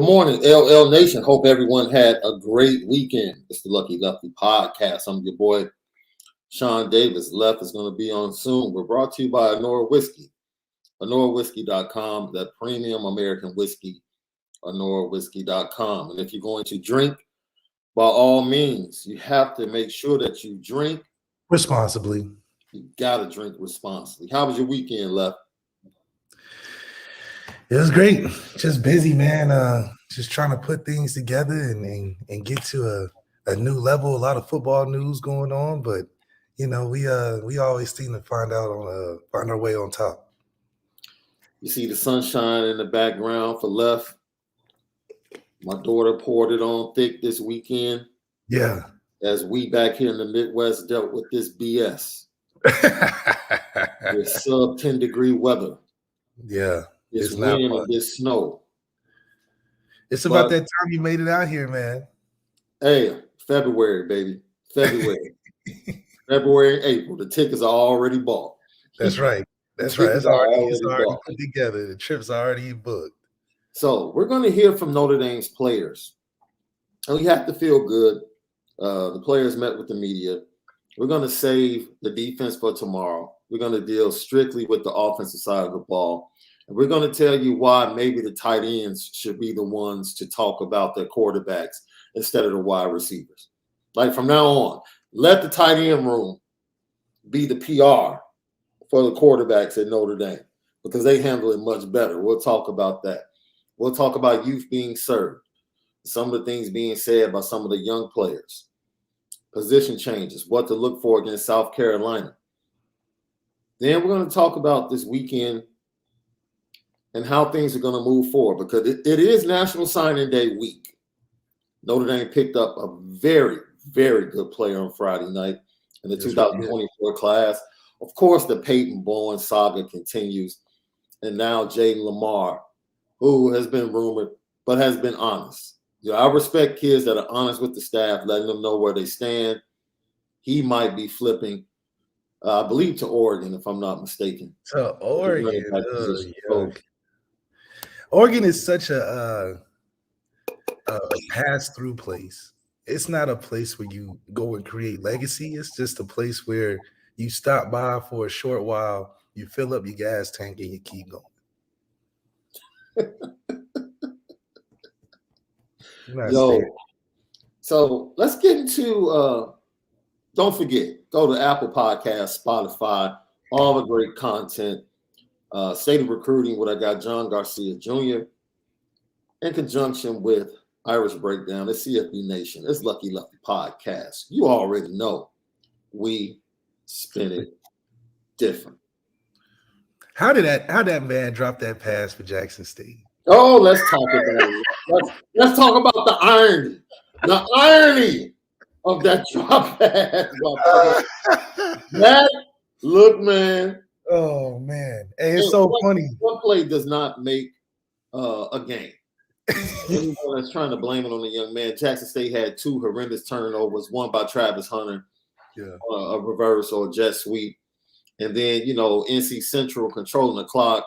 Good morning, LL Nation. Hope everyone had a great weekend. It's the Lucky Lefty podcast. I'm your boy, Shaun Davis. Left is going to be on soon. We're brought to you by Onora Whiskey. OnoraWhiskey.com, that premium American whiskey, OnoraWhiskey.com. And if you're going to drink, by all means, you have to make sure that you drink responsibly. You got to drink responsibly. How was your weekend, Left? It was great. Just busy, man. Just trying to put things together and get to a new level. A lot of football news going on, but you know, we always seem to find our way on top. You see the sunshine in the background for Left. My daughter poured it on thick this weekend. Yeah. As we back here in the Midwest dealt with this BS. With sub 10 degree weather. Yeah. This wind and this snow. It's about that time you made it out here, man. Hey, February, baby. February. February and April. The tickets are already bought. That's right. That's right. It's already put together. The trip's already booked. So we're going to hear from Notre Dame's players. And we have to feel good. The players met with the media. We're going to save the defense for tomorrow. We're going to deal strictly with the offensive side of the ball. And we're going to tell you why maybe the tight ends should be the ones to talk about their quarterbacks instead of the wide receivers. Like from now on, let the tight end room be the PR for the quarterbacks at Notre Dame because they handle it much better. We'll talk about that. We'll talk about youth being served, some of the things being said by some of the young players, position changes, what to look for against South Carolina. Then we're going to talk about this weekend and how things are going to move forward because it is National Signing Day week. Notre Dame picked up a very, very good player on Friday night in the 2024 class. Of course, the Peyton Bowen saga continues. And now Jaden Lamar, who has been rumored but has been honest. You know, I respect kids that are honest with the staff, letting them know where they stand. He might be flipping, I believe, to Oregon, if I'm not mistaken. To Oregon. Oregon is such a pass-through place. It's not a place where you go and create legacy. It's just a place where you stop by for a short while, you fill up your gas tank, and you keep going. So let's get into don't forget, go to Apple Podcasts, Spotify, all the great content. State of Recruiting, what I got John Garcia Jr. in conjunction with Irish Breakdown, it's CFB Nation, it's Lucky Lefty Podcast. You already know we spin it different. How did that man drop that pass for Jackson State? Oh, let's talk about it. Let's talk about the irony of that drop pass. Look, man. Oh man, hey, it's so funny. One play does not make a game. Everyone that's trying to blame it on the young man. Jackson State had two horrendous turnovers, one by Travis Hunter, a reverse or a jet sweep, and then NC Central controlling the clock.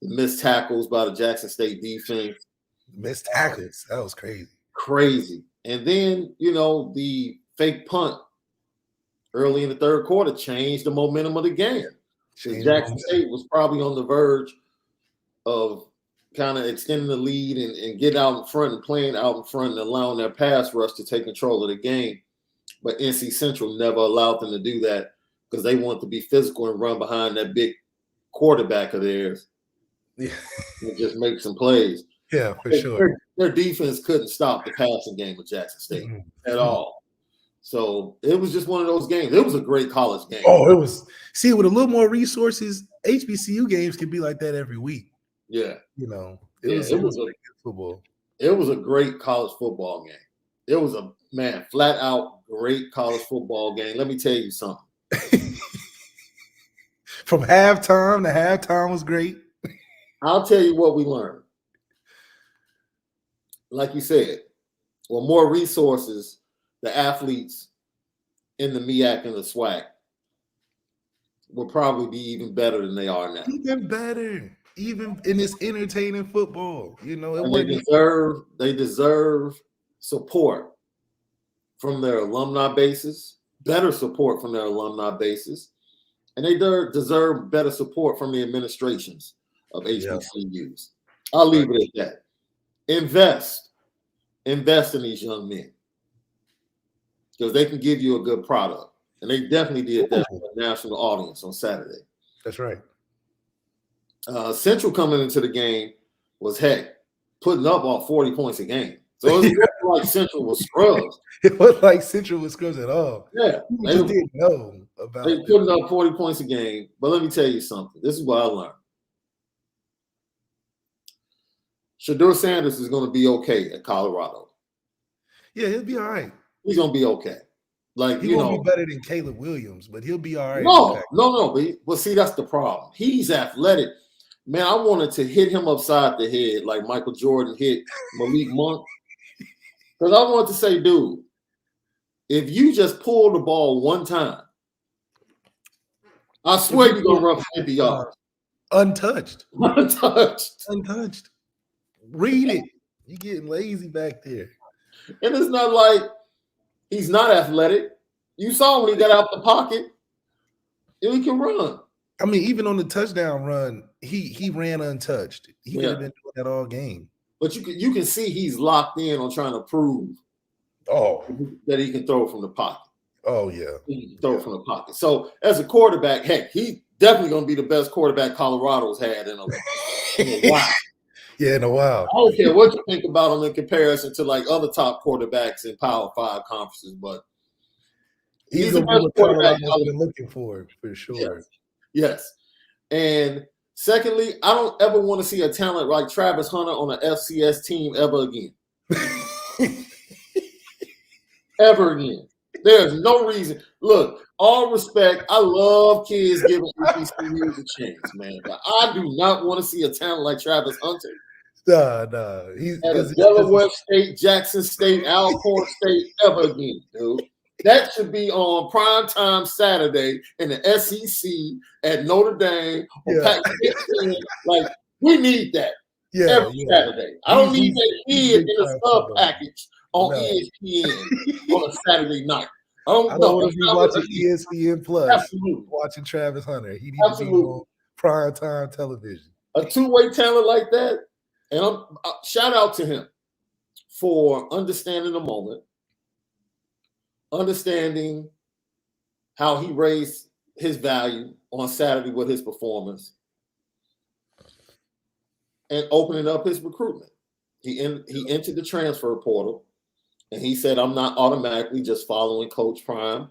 The missed tackles by the Jackson State defense. Missed tackles, that was crazy. Crazy, and then the fake punt early in the third quarter changed the momentum of the game. Jackson State was probably on the verge of kind of extending the lead and getting out in front and playing out in front and allowing their pass rush to take control of the game. But NC Central never allowed them to do that because they wanted to be physical and run behind that big quarterback of theirs. Yeah. And just make some plays. Yeah, for sure. Their defense couldn't stop the passing game of Jackson State at all. So it was just one of those games. It was a great college game. Oh, it was. See, with a little more resources, HBCU games can be like that every week. Yeah. It was really good football. It was a great college football game. It was a, flat out great college football game. Let me tell you something. From halftime to halftime was great. I'll tell you what we learned. Like you said, more resources, the athletes in the MEAC and the SWAC will probably be even better than they are now. Even better. even in this entertaining football. You know, it And wasn't. they deserve support from their alumni bases, better support from their alumni bases, and they deserve better support from the administrations of HBCUs. I'll leave it at that. Invest in these young men because they can give you a good product, and they definitely did that for a national audience on Saturday. That's right. Central coming into the game was putting up all 40 points a game. So it wasn't like Central was scrubs. It wasn't like Central was scrubs at all. Yeah. They just didn't know about it. They putting up 40 points a game. But let me tell you something. This is what I learned. Shedeur Sanders is going to be okay at Colorado. Yeah, he'll be all right. He's going to be okay. Like, he won't be better than Caleb Williams, but he'll be all right. No. But see, that's the problem. He's athletic. Man, I wanted to hit him upside the head like Michael Jordan hit Malik Monk. Because I wanted to say, dude, if you just pull the ball one time, I swear you're going to run 50 yards. Untouched. Untouched. Read it. You're getting lazy back there. And it's not like he's not athletic. You saw when he got out the pocket, he can run. I mean, even on the touchdown run, he ran untouched. He could have been doing that all game. But you can see he's locked in on trying to prove that he can throw from the pocket. Oh, yeah. He can throw from the pocket. So as a quarterback, heck, he's definitely going to be the best quarterback Colorado's had in a while. Yeah, in a while. I don't care what you think about him in comparison to like other top quarterbacks in Power 5 conferences, but he's the best quarterback I've been looking for sure. Yes. And secondly, I don't ever want to see a talent like Travis Hunter on an FCS team ever again. Ever again. There's no reason. Look, all respect, I love kids giving HBCUs a chance, man. But I do not want to see a talent like Travis Hunter. No. He's at Delaware State, Jackson State, Alcorn State ever again, dude. That should be on primetime Saturday in the SEC at Notre Dame or Pac-10. Like, we need that every Saturday. I don't need that kid in a sub package on ESPN on a Saturday night. I don't want to be watching ESPN Plus, watching Travis Hunter. He needs to be on primetime television. A two-way talent like that, and shout out to him for understanding the moment, understanding how he raised his value on Saturday with his performance, and opening up his recruitment. He entered the transfer portal, and he said, I'm not automatically just following Coach Prime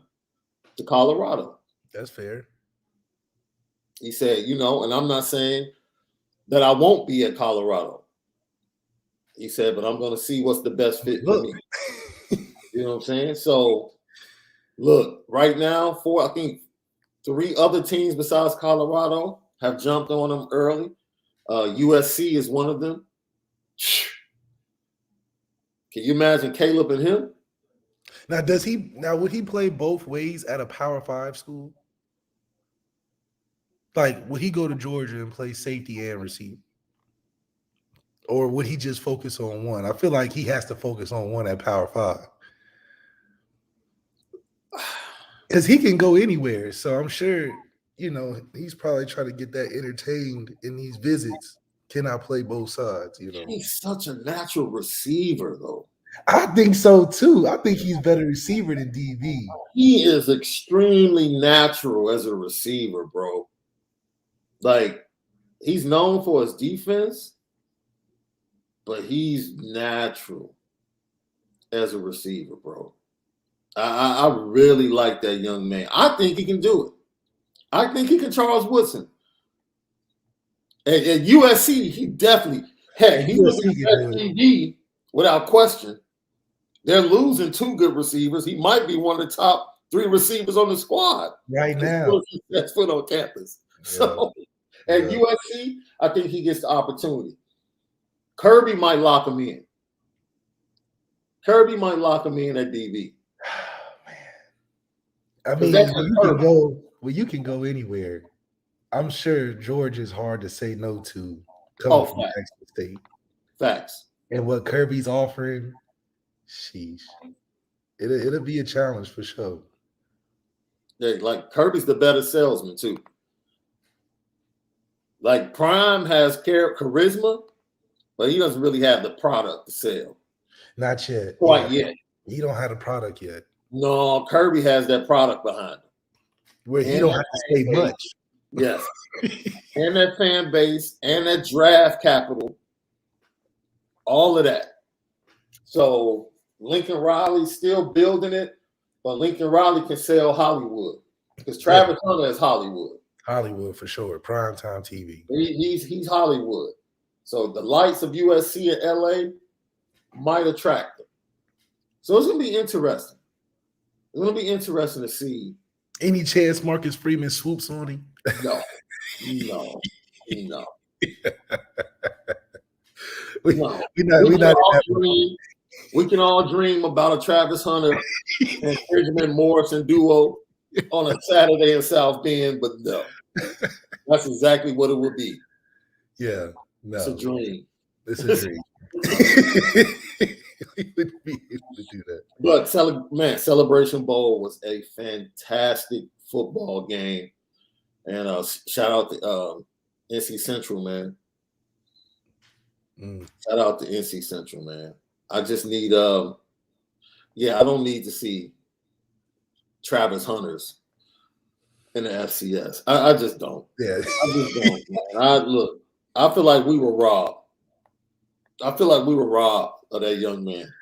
to Colorado. That's fair. He said, and I'm not saying that I won't be at Colorado. He said, but I'm going to see what's the best fit for me. You know what I'm saying? So, look, right now, I think 3 other teams besides Colorado have jumped on him early. USC is one of them. Can you imagine Caleb and him? Now, would he play both ways at a Power 5 school? Like, would he go to Georgia and play safety and receiver? Or would he just focus on one? I feel like he has to focus on one at Power 5. Because he can go anywhere. So I'm sure, he's probably trying to get that entertained in these visits. Can I play both sides? He's such a natural receiver, though. I think so, too. I think he's better receiver than DB. He is extremely natural as a receiver, bro. Like, he's known for his defense, but he's natural as a receiver, bro. I really like that young man. I think he can do it. I think he can Charles Woodson. At USC, he definitely he was the best DB without question. They're losing 2 good receivers. He might be one of the top 3 receivers on the squad right now. That's foot on campus. Yeah. So at USC, I think he gets the opportunity. Kirby might lock him in. Kirby might lock him in at DB. Man. I mean, you can go anywhere. I'm sure George is hard to say no to coming Oh, from Jackson State. facts. And what Kirby's offering, sheesh. It'll be a challenge for sure. Yeah, like Kirby's the better salesman too. Like Prime has charisma, but he doesn't really have the product to sell. Not yet. Quite yet. He don't have the product yet. No, Kirby has that product behind him. Where he don't have to say much. Yes. And that fan base and that draft capital. All of that. So Lincoln Riley's still building it, but Lincoln Riley can sell Hollywood. Because Travis Hunter is Hollywood. Hollywood for sure. Primetime TV. He's Hollywood. So the lights of USC and LA might attract them. So it's gonna be interesting. It's gonna be interesting to see. Any chance Marcus Freeman swoops on him? No. We can all dream about a Travis Hunter and Benjamin Morrison duo on a Saturday in South Bend, but no. That's exactly what it would be. Yeah, no. It's a dream. It's a dream. We would be able to do that. But Celebration Bowl was a fantastic football game. And shout out to NC Central, man. Shout out to NC Central, man. I just need I don't need to see Travis Hunters in the FCS. I just don't. Yeah. I just don't, man. I feel like we were robbed. I feel like we were robbed of that young man.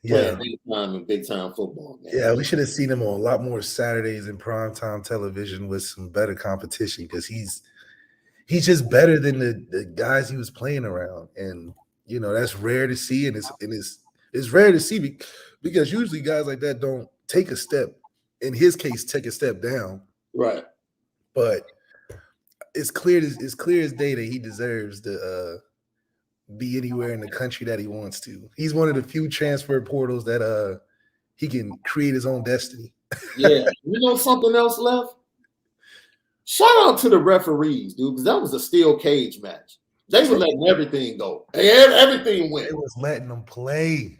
Yeah. Big time football, man. Yeah, we should have seen him on a lot more Saturdays in primetime television with some better competition because he's just better than the guys he was playing around. And you know, that's rare to see, and it's rare to see because usually guys like that don't take a step. In his case, take a step down. Right. But it's clear as day that he deserves to be anywhere in the country that he wants to. He's one of the few transfer portals that he can create his own destiny. Yeah. You know something else left? Shout out to the referees, dude, because that was a steel cage match. They were letting everything go. Everything went. They was letting them play.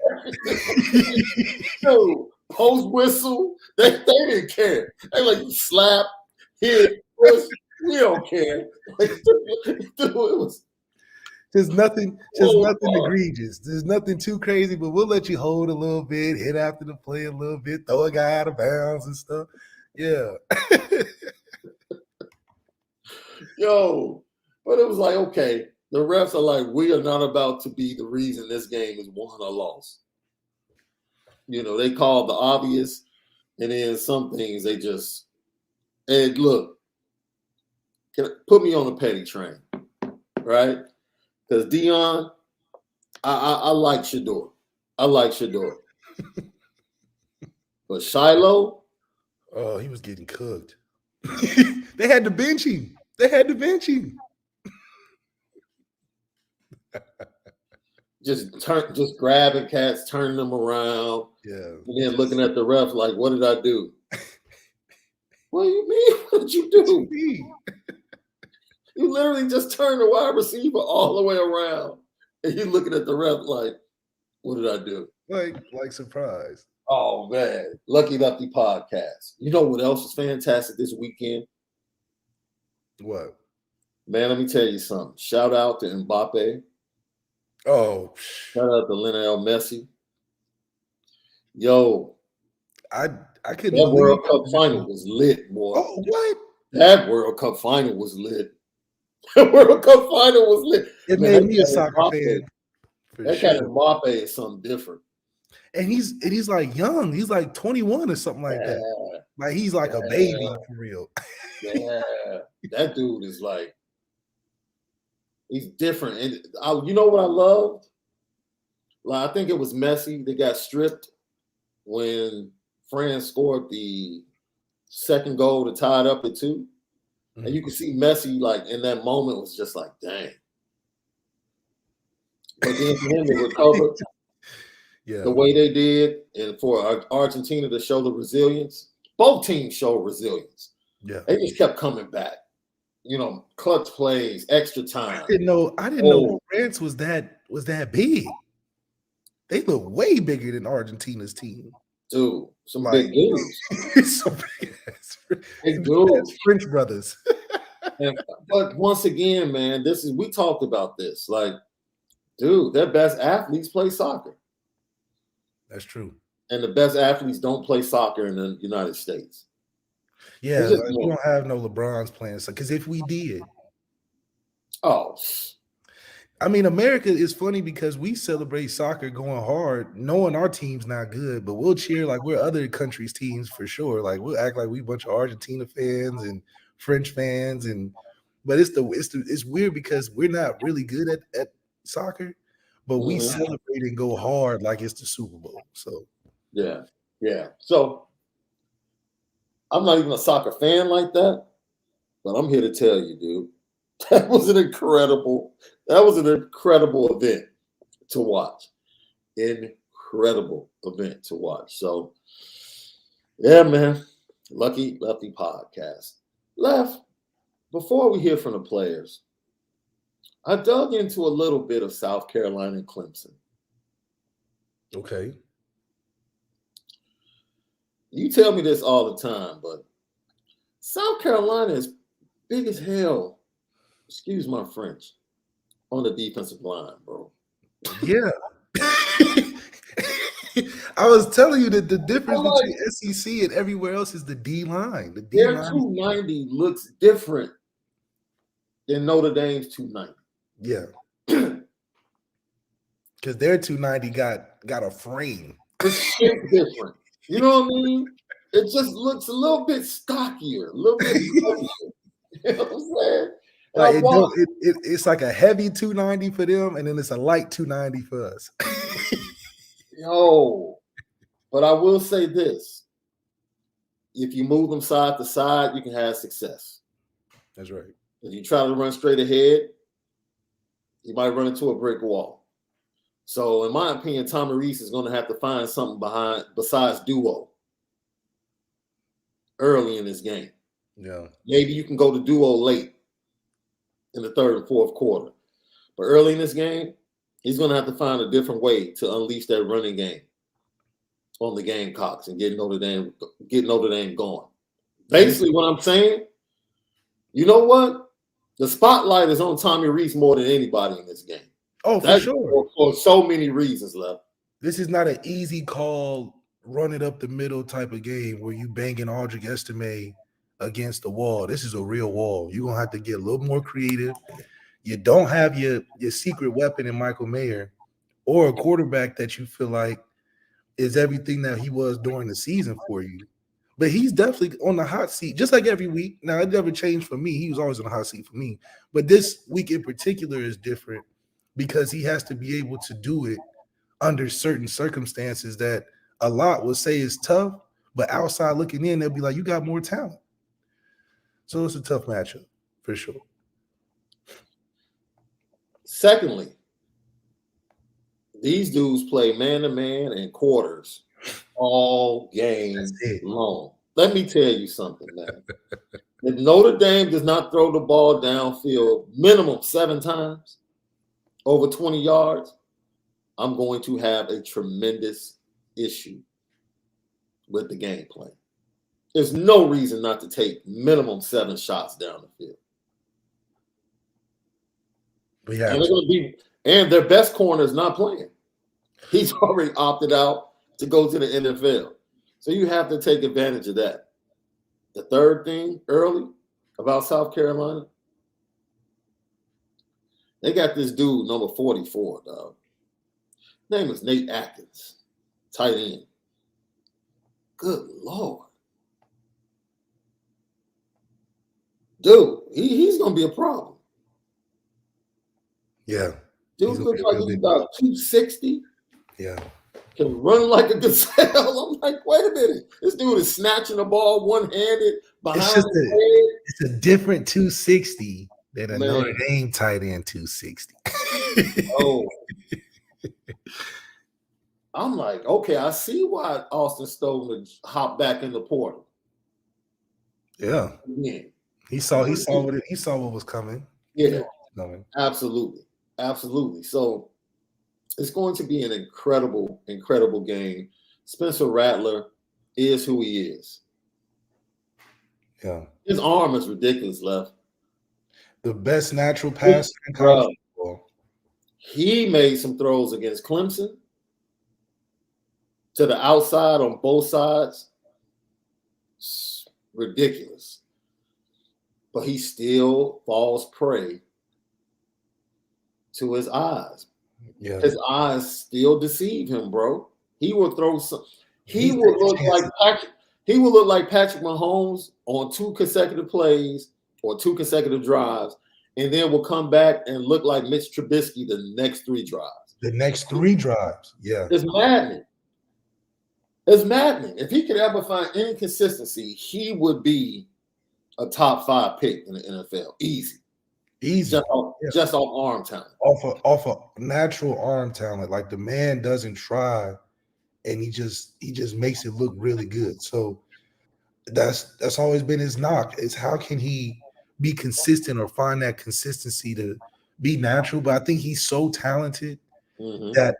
Dude, post whistle, they didn't care. They like slap, hit, push. We don't care. It was There's nothing egregious. There's nothing too crazy, but we'll let you hold a little bit, hit after the play a little bit, throw a guy out of bounds and stuff. Yeah. Yo, but it was like, okay, the refs are like, we are not about to be the reason this game is won or lost. You know, they called the obvious, and then some things they just, and look, put me on the petty train, right? Because Dion, I like Shador. But Shiloh, oh, he was getting cooked. They had to bench him. Just grabbing cats, turning them around. Yeah. And then looking at the ref like, what did I do? What do you mean? What did you do? You literally just turned the wide receiver all the way around. And you looking at the ref like, what did I do? Like surprise. Oh, man. Lucky Lefty podcast. You know what else was fantastic this weekend? What? Man, let me tell you something. Shout out to Mbappe. Oh. Shout out to Lionel Messi. Yo. I couldn't. That World Cup final was lit, boy. Oh, what? That World Cup final was lit. The World Cup final was lit. It made me a soccer fan. That kind of Mbappe is something different. And he's like young. He's like 21 or something like that. Like he's like a baby for real. Yeah. That dude is like, he's different. And you know what I loved? Like, I think it was Messi that got stripped when France scored the second goal to tie it up at 2. Mm-hmm. And you can see Messi, like, in that moment was just like, dang. But then for him to recover the way they did, and for Argentina to show the resilience, both teams showed resilience. Yeah. They just kept coming back. clutch plays, extra time. I didn't know France was that big. They look way bigger than Argentina's team. Dude, some big dudes. Some big dudes. French brothers. But once again, man, we talked about this. Like, dude, their best athletes play soccer. That's true. And the best athletes don't play soccer in the United States. Yeah, we don't have no LeBrons playing soccer. Because if we did, I mean, America is funny because we celebrate soccer going hard, knowing our team's not good, but we'll cheer like we're other countries' teams for sure. Like we'll act like we a bunch of Argentina fans and French fans, but it's weird because we're not really good at soccer, but we celebrate and go hard like it's the Super Bowl. So yeah. So I'm not even a soccer fan like that, but I'm here to tell you, dude, that was an incredible event to watch. Incredible event to watch. So, yeah, man. Lucky Lefty podcast. Left, before we hear from the players, I dug into a little bit of South Carolina and Clemson. Okay. You tell me this all the time, but South Carolina is big as hell. Excuse my French. On the defensive line, bro. Yeah. I was telling you that the difference between SEC and everywhere else is the D line. Their 290 looks different than Notre Dame's 290. Yeah. Because their 290 got a frame. It's shaped different. You know what I mean? It just looks a little bit stockier, a little bit heavier. You know what I'm saying? Like it's like a heavy 290 for them, and then it's a light 290 for us. But I will say this. If you move them side to side, you can have success. That's right. If you try to run straight ahead, you might run into a brick wall. So in my opinion, Tommy Rees is going to have to find something besides duo early in this game. Yeah. Maybe you can go to duo late in the third and fourth quarter. But early in this game, he's going to have to find a different way to unleash that running game on the Gamecocks and get Notre Dame going. Basically, what I'm saying, you know what? The spotlight is on Tommy Rees more than anybody in this game. Oh, for sure. For so many reasons, Left. This is not an easy call, run it up the middle type of game where you banging Audric Estime against the wall. This is a real wall. You're going to have to get a little more creative. You don't have your secret weapon in Michael Mayer or a quarterback that you feel like is everything that he was during the season for you. But he's definitely on the hot seat, just like every week. Now, it never changed for me. He was always on the hot seat for me. But this week in particular is different because he has to be able to do it under certain circumstances that a lot will say is tough, but outside looking in, they'll be like, you got more talent. So it's a tough matchup, for sure. Secondly, these dudes play man-to-man and quarters all game long. Let me tell you something, man. If Notre Dame does not throw the ball downfield minimum 7 times over 20 yards, I'm going to have a tremendous issue with the game plan. There's no reason not to take minimum 7 shots down the field. And their best corner is not playing. He's already opted out to go to the NFL. So you have to take advantage of that. The third thing early about South Carolina, they got this dude, number 44, dog. His name is Nate Atkins, tight end. Good Lord. Dude, he's going to be a problem. Yeah. Dude looks like he's about 260. Yeah. Can run like a gazelle. I'm like, wait a minute. This dude is snatching the ball one-handed behind his head. It's a different 260 than a Notre Dame tight end 260. I'm like, okay, I see why Austin Stone would hop back in the portal. Yeah. He saw what was coming. Yeah, absolutely. So it's going to be an incredible game. Spencer Rattler is who he is. Yeah. His arm is ridiculous, Left. The best natural passer in college football. He made some throws against Clemson to the outside on both sides. It's ridiculous. But he still falls prey to his eyes. Yeah. His eyes still deceive him, bro. He will throw some. He will look like Patrick Mahomes on 2 consecutive plays or 2 consecutive drives, and then will come back and look like Mitch Trubisky the next 3 drives. Yeah. It's maddening. It's maddening. If he could ever find any consistency, he would be a top 5 pick in the NFL. Easy. Just off arm talent. Off of natural arm talent. Like, the man doesn't try, and he just makes it look really good. So that's always been his knock, is how can he be consistent or find that consistency to be natural. But I think he's so talented that,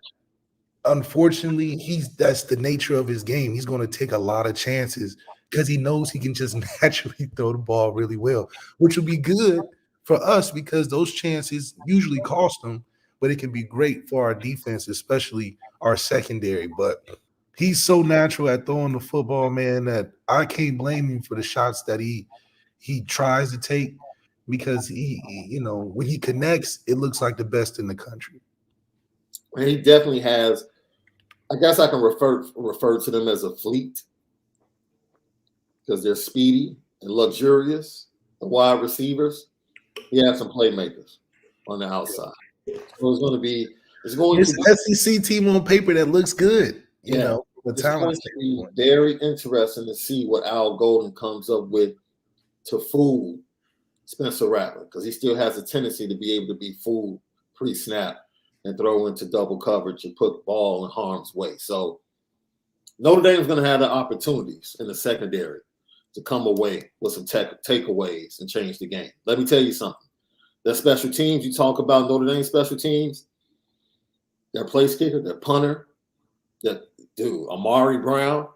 unfortunately, that's the nature of his game. He's going to take a lot of chances because he knows he can just naturally throw the ball really well, which will be good for us because those chances usually cost them, but it can be great for our defense, especially our secondary. But he's so natural at throwing the football, man, that I can't blame him for the shots that he tries to take, because he when he connects, it looks like the best in the country. And he definitely has. I guess I can refer to them as a fleet because they're speedy and luxurious. The wide receivers, he has some playmakers on the outside. So it's going to be SEC team on paper that looks good. It's going to be very interesting to see what Al Golden comes up with to fool Spencer Rattler, because he still has a tendency to be able to be fooled pre-snap and throw into double coverage and put the ball in harm's way. So Notre Dame is going to have the opportunities in the secondary to come away with some takeaways and change the game. Let me tell you something. Their special teams, you talk about Notre Dame special teams, their place kicker, their punter, Amari Brown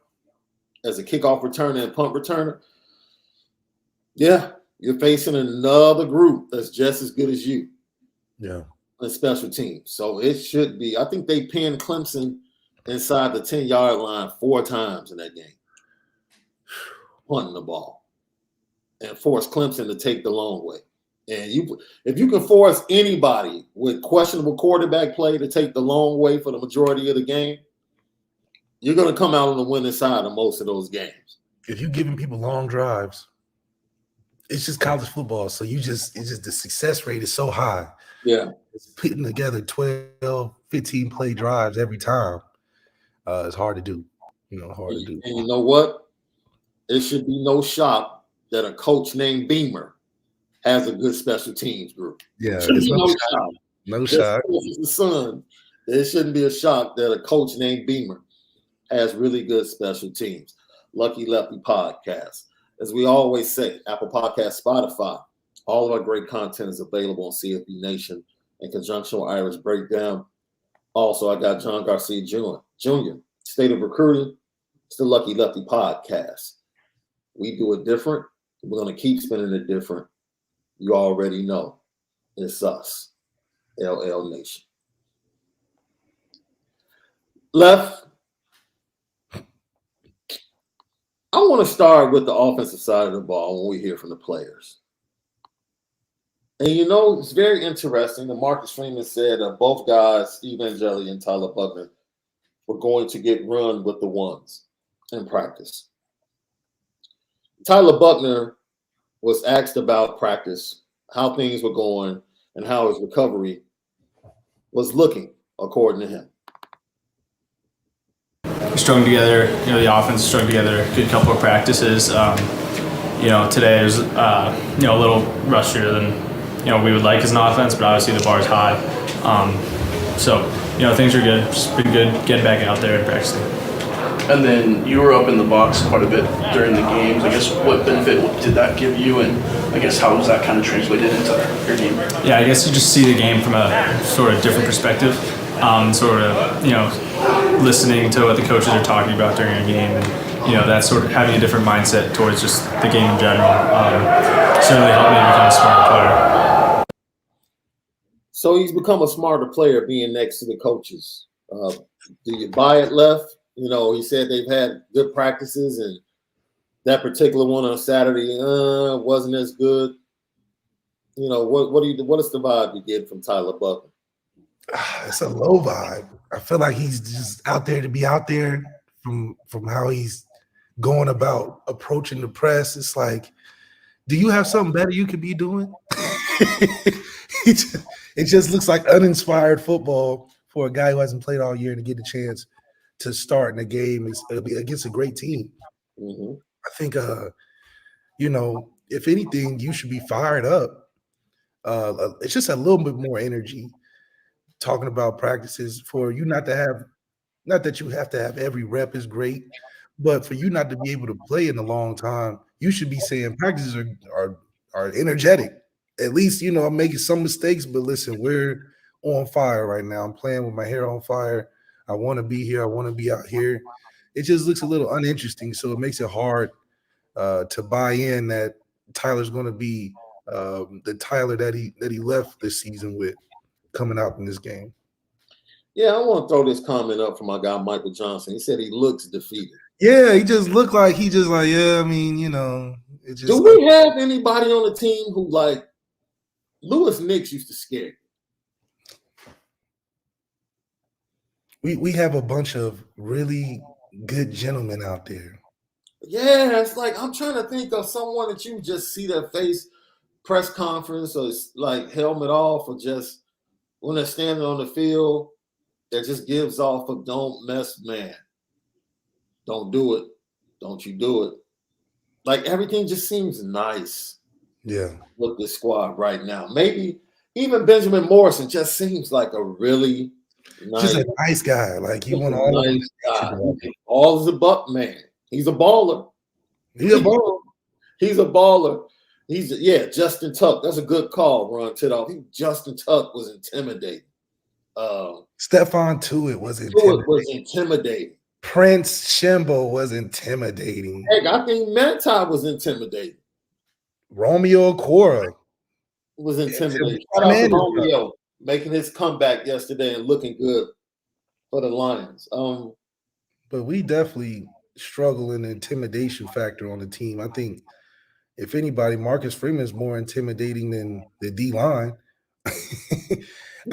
as a kickoff returner and punt returner. Yeah, you're facing another group that's just as good as you. Yeah. In special teams. So it should be. I think they pinned Clemson inside the 10-yard line 4 times in that game, punting the ball, and forced Clemson to take the long way. And if you can force anybody with questionable quarterback play to take the long way for the majority of the game, you're going to come out on the winning side of most of those games. If you're giving people long drives, it's just college football. So the success rate is so high. Yeah. It's putting together 12, 15 play drives every time. It's hard to do. And you know what? It should be no shock that a coach named Beamer has a good special teams group. Yeah, it's no shock. No shock. The son. It shouldn't be a shock that a coach named Beamer has really good special teams. Lucky Lefty Podcast. As we always say, Apple Podcast, Spotify, all of our great content is available on CFB Nation in conjunction with Irish Breakdown. Also, I got John Garcia Jr. State of Recruiting. It's the Lucky Lefty Podcast. We do it different. We're going to keep spinning it different. You already know. It's us, LL Nation. Left. I want to start with the offensive side of the ball when we hear from the players. And it's very interesting that Marcus Freeman said that both guys, Steve Angeli and Tyler Buckner, were going to get run with the ones in practice. Tyler Buckner was asked about practice, how things were going, and how his recovery was looking, according to him. Strung together, the offense strung together a good couple of practices. Today was, a little rushier than, we would like as an offense, but obviously the bar is high. So things are good. Just been good getting back out there and practicing. And then you were up in the box quite a bit during the games. I guess what benefit did that give you, and I guess how was that kind of translated into your game? Yeah, I guess you just see the game from a sort of different perspective. Sort of, listening to what the coaches are talking about during a game, and that sort of having a different mindset towards just the game in general. Certainly helped me become a smarter player. So he's become a smarter player being next to the coaches. Do you buy it, Left? He said they've had good practices, and that particular one on Saturday wasn't as good. What is the vibe you get from Tyler Buckner? It's a low vibe. I feel like he's just out there to be out there from how he's going about approaching the press. It's like, do you have something better you could be doing? It just looks like uninspired football for a guy who hasn't played all year to get a chance to start in a game against a great team. Mm-hmm. I think, if anything, you should be fired up. It's just a little bit more energy. Talking about practices for you not that you have to have every rep is great, but for you not to be able to play in a long time, you should be saying practices are energetic. At least, I'm making some mistakes, but listen, we're on fire right now. I'm playing with my hair on fire. I want to be here. I want to be out here. It just looks a little uninteresting, so it makes it hard to buy in that Tyler's going to be the Tyler that he left this season with, coming out in this game. Yeah, I want to throw this comment up from my guy Michael Johnson. He said he looks defeated. Yeah, he just looked like it just. Do we have anybody on the team who like Lewis Nix used to scare you? We have a bunch of really good gentlemen out there. Yeah, it's like I'm trying to think of someone that you just see their face, press conference or like helmet off, or just when they're standing on the field, that just gives off a don't mess, man. Don't do it. Don't you do it. Like everything just seems nice. Yeah. With the squad right now. Maybe even Benjamin Morrison just seems like a really just a nice guy. Like you want all nice guy. All is a buck man. He's a baller. He's a baller. He's a baller. Justin Tuck. That's a good call, Ron Tidoff. Justin Tuck was intimidating. Stephon Tuitt was intimidating. Prince Shimbo was intimidating. Heck, I think Manti was intimidating. Romeo Cora was intimidating. Shout out to Romeo making his comeback yesterday and looking good for the Lions. But we definitely struggle in the intimidation factor on the team. I think if anybody, Marcus Freeman is more intimidating than the D-line. Yeah.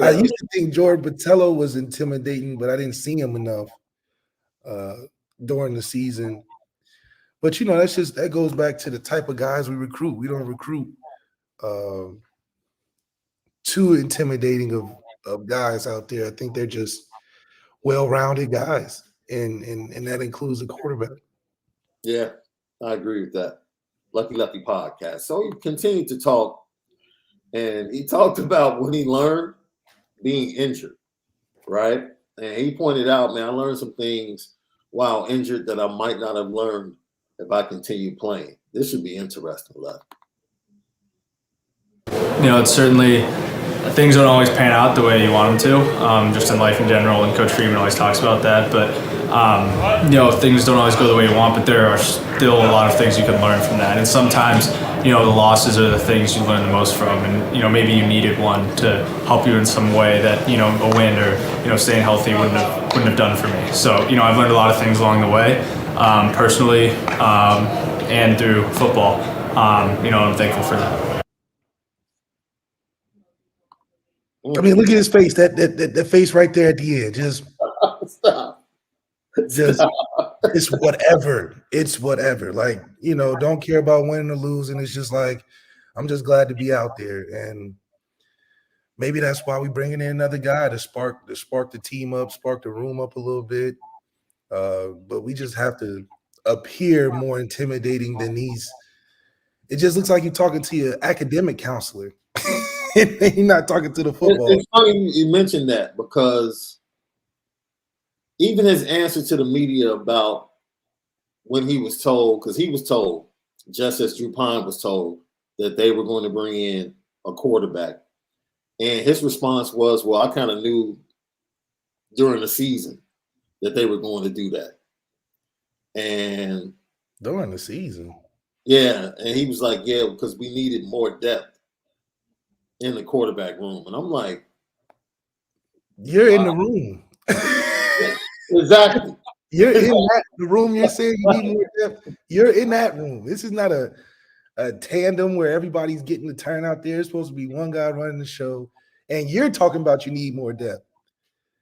I used to think Jordan Botelho was intimidating, but I didn't see him enough during the season. But, that goes back to the type of guys we recruit. We don't recruit too intimidating of guys out there. I think they're just well-rounded guys, and that includes the quarterback. Yeah, I agree with that. Lucky Lefty podcast. So he continued to talk, and he talked about when he learned being injured, right? And he pointed out, man, I learned some things while injured that I might not have learned if I continue playing. This should be interesting, Left. It's certainly things don't always pan out the way you want them to, just in life in general, and Coach Freeman always talks about that. But, things don't always go the way you want, but there are still a lot of things you can learn from that. And sometimes, the losses are the things you learn the most from. And, maybe you needed one to help you in some way that, a win or, staying healthy wouldn't have done for me. So, I've learned a lot of things along the way, personally, and through football. I'm thankful for that. I mean, look at his face. That face right there at the end. Just stop. It's whatever. It's whatever. Like, don't care about winning or losing. It's just like, I'm just glad to be out there. And maybe that's why we bringing in another guy to spark the team up, spark the room up a little bit. But we just have to appear more intimidating than these. It just looks like you're talking to your academic counselor. You're not talking to the football. It's funny you mentioned that, because even his answer to the media about when he was told, because he was told, just as Drew Pine was told, that they were going to bring in a quarterback. And his response was, well, I kind of knew during the season that they were going to do that. And during the season. Yeah, and he was like, yeah, because we needed more depth in the quarterback room. And I'm like, you're in the room. Exactly. You're in the room. You're saying you need more depth. You're in that room. This is not a tandem where everybody's getting the turn out there. It's supposed to be one guy running the show, and you're talking about you need more depth.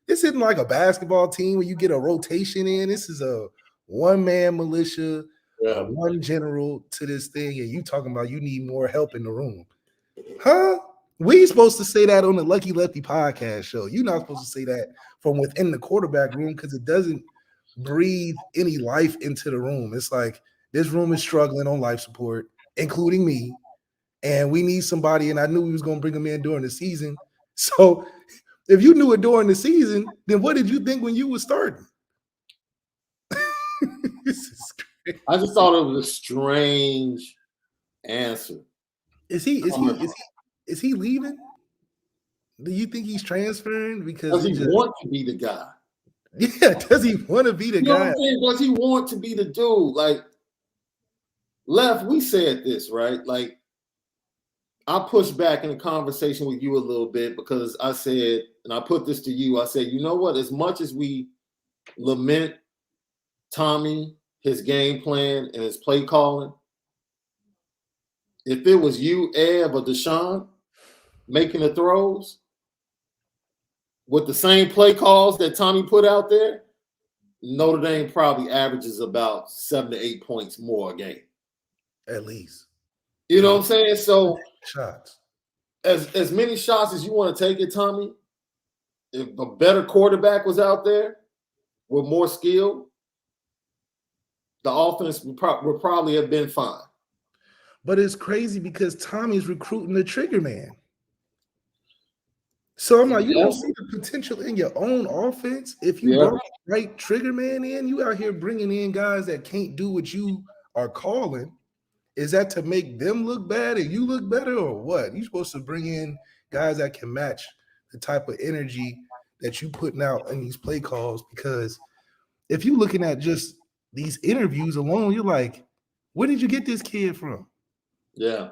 This isn't like a basketball team where you get a rotation in. This is a one-man militia, one general to this thing, and you talking about you need more help in the room. Huh? We supposed to say that on the Lucky Lefty podcast show. You're not supposed to say that from within the quarterback room because it doesn't breathe any life into the room. It's like this room is struggling on life support, including me, and we need somebody, and I knew we was going to bring them in during the season. So if you knew it during the season, then what did you think when you were starting? This is crazy. I just thought it was a strange answer. Is he leaving? Do you think he's transferring? Because does he want to be the guy? Yeah, does he want to be the guy? Does he want to be the dude? Like, Left, we said this, right? Like, I pushed back in the conversation with you a little bit because I said, and I put this to you, I said, you know what? As much as we lament Tommy, his game plan, and his play calling, if it was you, Ev, or Deshaun making the throws with the same play calls that Tommy put out there, Notre Dame probably averages about 7 to 8 points more a game. At least. You know what I'm saying? So shots. As many shots as you want to take it, Tommy, if a better quarterback was out there with more skill, the offense would probably have been fine. But it's crazy because Tommy's recruiting the trigger man. So I'm like, you don't see the potential in your own offense. If you brought the right trigger man in, you out here bringing in guys that can't do what you are calling. Is that to make them look bad and you look better, or what? You're supposed to bring in guys that can match the type of energy that you putting out in these play calls. Because if you're looking at just these interviews alone, you're like, where did you get this kid from? Yeah.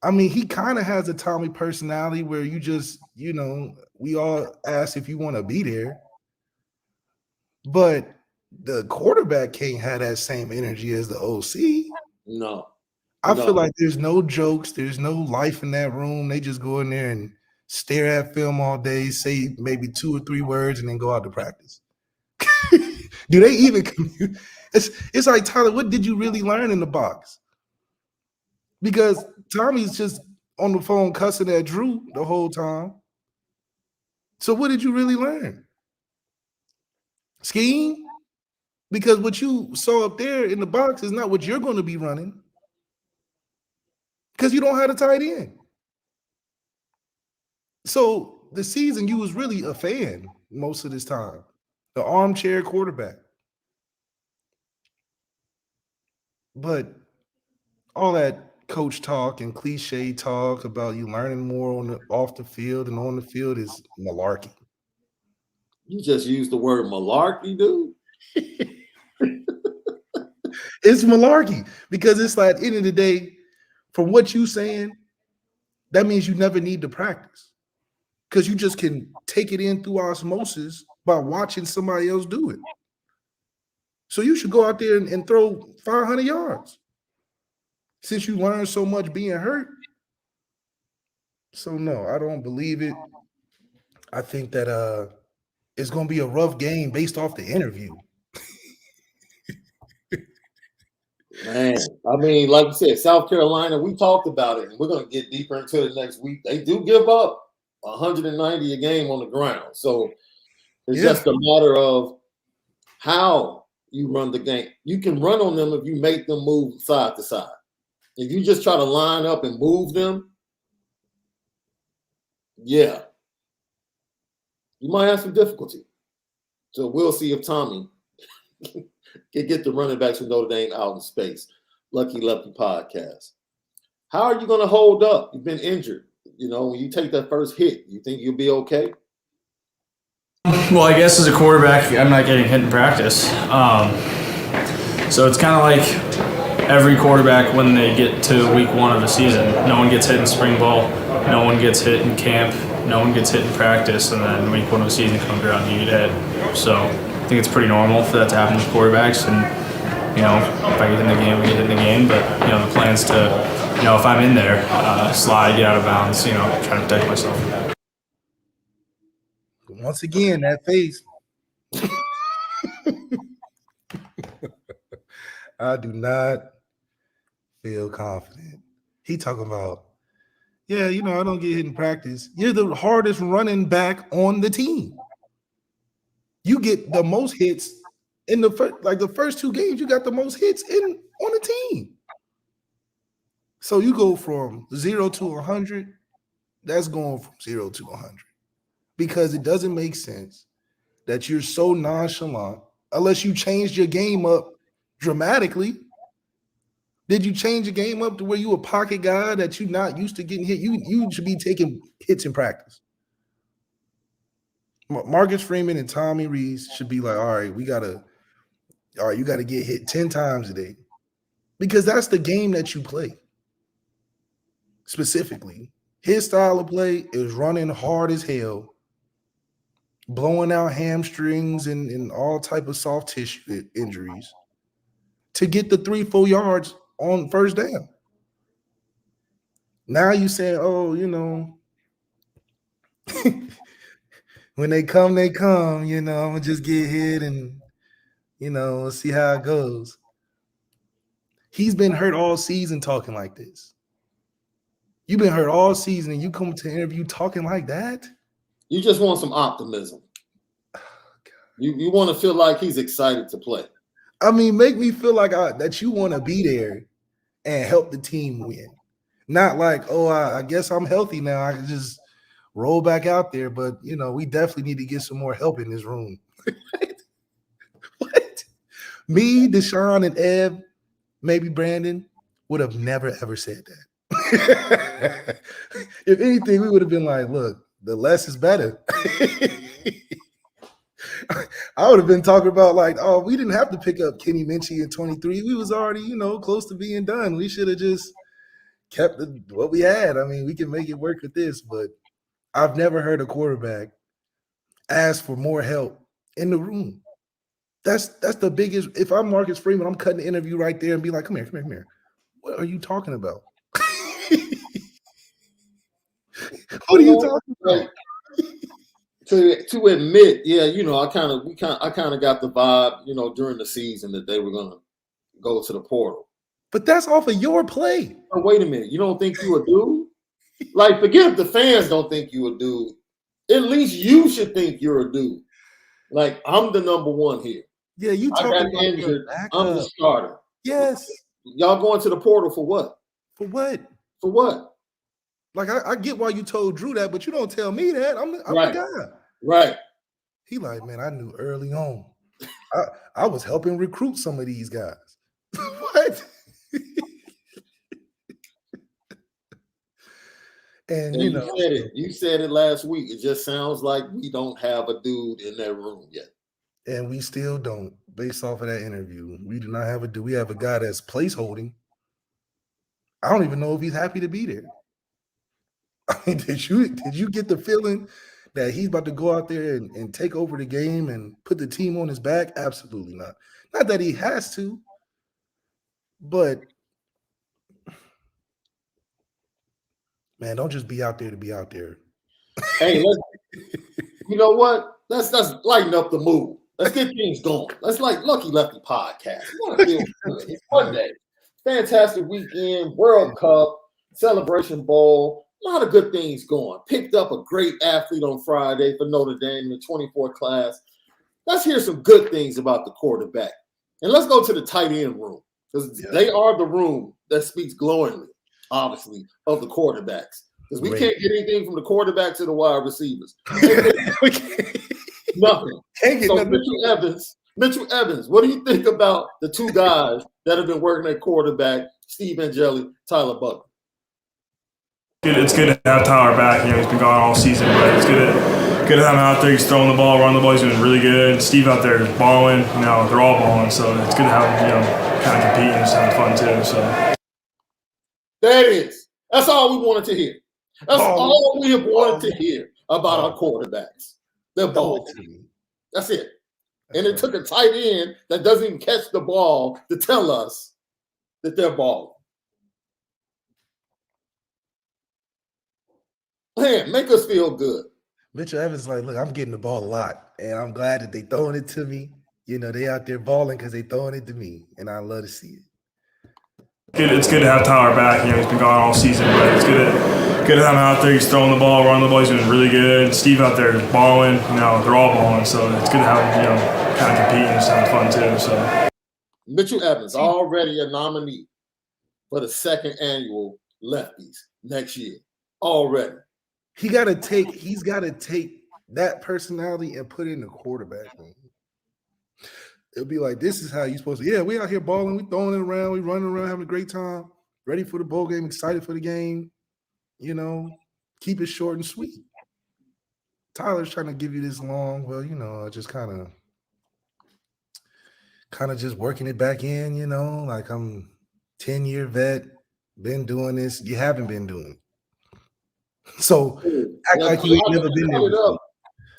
I mean, he kind of has a Tommy personality where you just, we all ask if you want to be there. But the quarterback can't have that same energy as the OC. No. I feel like there's no jokes. There's no life in that room. They just go in there and stare at film all day, say maybe 2 or 3 words, and then go out to practice. Do they even commute? It's like, Tyler, what did you really learn in the box? Because Tommy's just on the phone cussing at Drew the whole time. So what did you really learn? Scheme? Because what you saw up there in the box is not what you're going to be running. Because you don't have a tight end. So the season, you was really a fan most of this time. The armchair quarterback. But all that coach talk and cliche talk about you learning more off the field and on the field is malarkey. You just used the word malarkey, dude. It's malarkey because it's like at the end of the day, from what you saying, that means you never need to practice because you just can take it in through osmosis by watching somebody else do it. So you should go out there and throw 500 yards since you learned so much being hurt. So no, I don't believe it. I think that it's going to be a rough game based off the interview. Man, I mean, like you said, South Carolina, we talked about it, and we're going to get deeper into it next week. They do give up 190 a game on the ground. So it's just a matter of how you run the game. You can run on them if you make them move side to side. If you just try to line up and move them, you might have some difficulty. So we'll see if Tommy get the running backs from Notre Dame out in space. Lucky Lefty podcast. How are you going to hold up? You've been injured. When you take that first hit, you think you'll be okay? Well, I guess as a quarterback, I'm not getting hit in practice. So it's kind of like every quarterback when they get to week 1 of the season. No one gets hit in spring ball. No one gets hit in camp. No one gets hit in practice. And then week 1 of the season comes around and you get hit. So I think it's pretty normal for that to happen with quarterbacks. And, if I get in the game, we get hit in the game. But, the plan's to, if I'm in there, slide, get out of bounds, try to protect myself. Once again, that face. I do not feel confident. He talking about, I don't get hit in practice. You're the hardest running back on the team. You get the most hits in the first 2 games. You got the most hits on the team. So you go from 0 to 100. That's going from 0 to 100. Because it doesn't make sense that you're so nonchalant unless you changed your game up dramatically. Did you change your game up to where you a pocket guy that you're not used to getting hit? You should be taking hits in practice. Marcus Freeman and Tommy Rees should be like, all right, you got to get hit 10 times a day. Because that's the game that you play. Specifically, his style of play is running hard as hell, blowing out hamstrings and all type of soft tissue injuries to get the 3-4 yards on first down. Now you say, when they come, I'm gonna just get hit and we'll see how it goes. He's been hurt all season talking like this. You've been hurt all season and you come to an interview talking like that? You just want some optimism. You want to feel like he's excited to play. I mean, make me feel like that you want to be there and help the team win. Not like, I guess I'm healthy now. I can just roll back out there. But, we definitely need to get some more help in this room. What? Me, Deshaun, and Ev, maybe Brandon, would have never, ever said that. If anything, we would have been like, look, the less is better. I would have been talking about we didn't have to pick up Kenny Minchie in 23. We was already, close to being done. We should have just kept what we had. I mean, we can make it work with this, but I've never heard a quarterback ask for more help in the room. That's the biggest. If I'm Marcus Freeman, I'm cutting the interview right there and be like, come here. What are you talking about? What are you talking about? To admit, I kind of got the vibe, during the season that they were gonna go to the portal. But that's off of your play. Oh, wait a minute, you don't think you a dude? Forget if the fans don't think you a dude. At least you should think you're a dude. I'm the number one here. Yeah, you talking about injured. I'm the starter. Yes. Y'all going to the portal for what? For what? For what? I get why you told Drew that, but you don't tell me that. I'm the guy. Right. He like, man, I knew early on. I was helping recruit some of these guys. What? And you said it last week. It just sounds like we don't have a dude in that room yet. And we still don't, based off of that interview. We do not have a dude. We have a guy that's placeholding. I don't even know if he's happy to be there. I mean, did you get the feeling that he's about to go out there and take over the game and put the team on his back? Absolutely not. Not that he has to, but man, don't just be out there to be out there. Hey, you know what? Let's lighten up the mood. Let's get things going. Let's Lucky Lefty podcast. It's Monday. Fantastic weekend, World Cup, Celebration Bowl. A lot of good things going. Picked up a great athlete on Friday for Notre Dame in the 24 class. Let's hear some good things about the quarterback. And let's go to the tight end room because they are the room that speaks glowingly, obviously, of the quarterbacks. Because we can't get anything from the quarterback to the wide receivers. Nothing. Can't get so nothing. Mitchell Evans Mitchell Evans, what do you think about the two guys that have been working at quarterback, Steve Angeli, Tyler Buckner? It's good to have Tyler back. He's been gone all season, but it's good to have him out there. He's throwing the ball, running the ball. He's doing really good. Steve out there is balling. They're all balling, so it's good to have him, kind of competing and just having fun too. So there it is. That's all we wanted to hear. That's all we have wanted to hear about our quarterbacks. They're balling. That's it. And it took a tight end that doesn't even catch the ball to tell us that they're balling. Man, make us feel good. Mitchell Evans is like, look, I'm getting the ball a lot, and I'm glad that they throwing it to me. They out there balling because they throwing it to me, and I love to see it. It's good to have Tyler back. He's been gone all season, but it's good to have him out there. He's throwing the ball, running the ball. He's doing really good. Steve out there is balling. They're all balling, so it's good to have him, kind of competing and just having fun too. So Mitchell Evans already a nominee for the second annual Lefties next year. Already. He's got to take that personality and put it in the quarterback room. It'll be like, this is how you're supposed to. Yeah, we out here balling, we throwing it around, we running around, having a great time, ready for the bowl game, excited for the game. Keep it short and sweet. Tyler's trying to give you this long. Well, just kind of just working it back in. Like I'm 10-year vet, been doing this. You haven't been doing it. So act like you ain't never been there.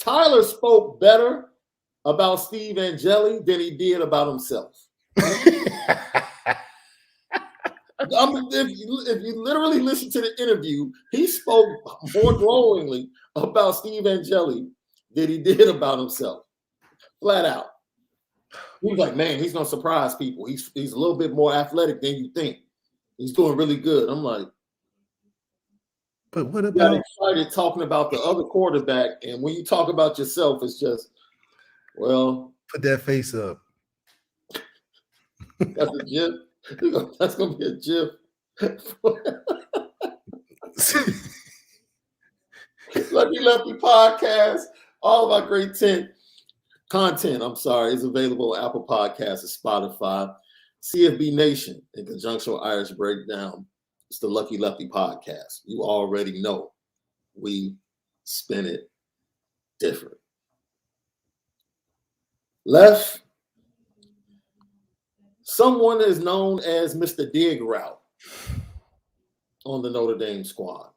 Tyler spoke better about Steve Angeli than he did about himself. If you literally listen to the interview, he spoke more glowingly about Steve Angeli than he did about himself. Flat out. He was like, man, he's going to surprise people. He's a little bit more athletic than you think. He's doing really good. I'm like, but what about excited talking about the other quarterback, and when you talk about yourself, it's just, well, put that face up. That's a gif. That's gonna be a gif. Lucky Lefty podcast. All of our great content, is available on Apple Podcasts and Spotify. CFB Nation in conjunction with Irish Breakdown. It's the Lucky Lefty podcast. You already know we spin it different. Left, someone is known as Mr. Dig Route on the Notre Dame squad.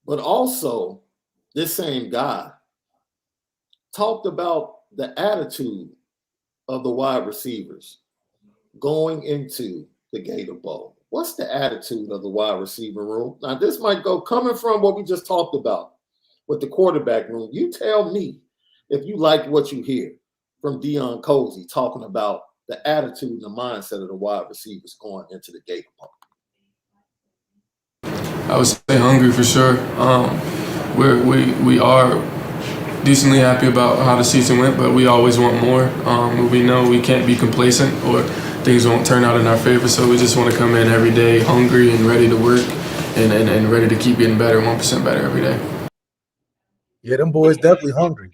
But also, this same guy talked about the attitude of the wide receivers going into the Gator Bowl. What's the attitude of the wide receiver room? Now, this might go coming from what we just talked about with the quarterback room. You tell me if you like what you hear from Deion Cozy talking about the attitude and the mindset of the wide receivers going into the Gator Bowl. I would say hungry for sure. We are decently happy about how the season went, but we always want more. We know we can't be complacent or things won't turn out in our favor, so we just want to come in every day hungry and ready to work and ready to keep getting better, 1% better every day. Yeah, them boys definitely hungry.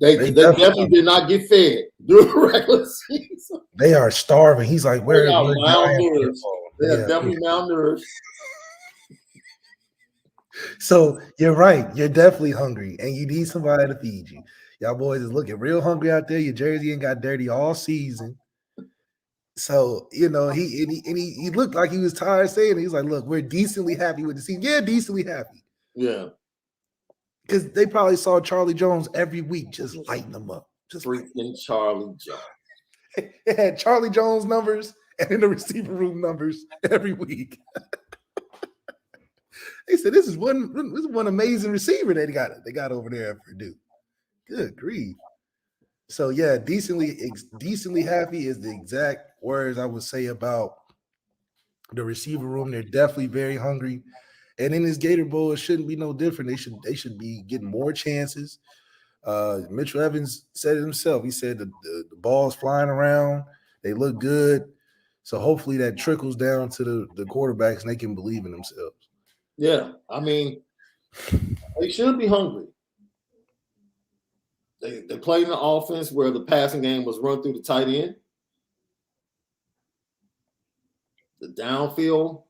They definitely did not get fed during the regular season. They are starving. He's like, where they are is malnourished. They are definitely malnourished. So you're right. You're definitely hungry, and you need somebody to feed you. Y'all boys is looking real hungry out there. Your jersey ain't got dirty all season. So, he looked like he was tired of saying it. He's like, look, we're decently happy with the season. Yeah, decently happy. Yeah. Because they probably saw Charlie Jones every week just lighting them up. Just freaking Charlie Jones. It had Charlie Jones numbers and in the receiver room numbers every week. They said this is one amazing receiver they got over there at Purdue. Good grief. So yeah, decently happy is the exact words I would say about the receiver room. They're definitely very hungry. And in this Gator Bowl, it shouldn't be no different. They should be getting more chances. Mitchell Evans said it himself. He said the ball's flying around. They look good. So hopefully that trickles down to the quarterbacks and they can believe in themselves. Yeah, I mean, they should be hungry. They played in an offense where the passing game was run through the tight end. The downfield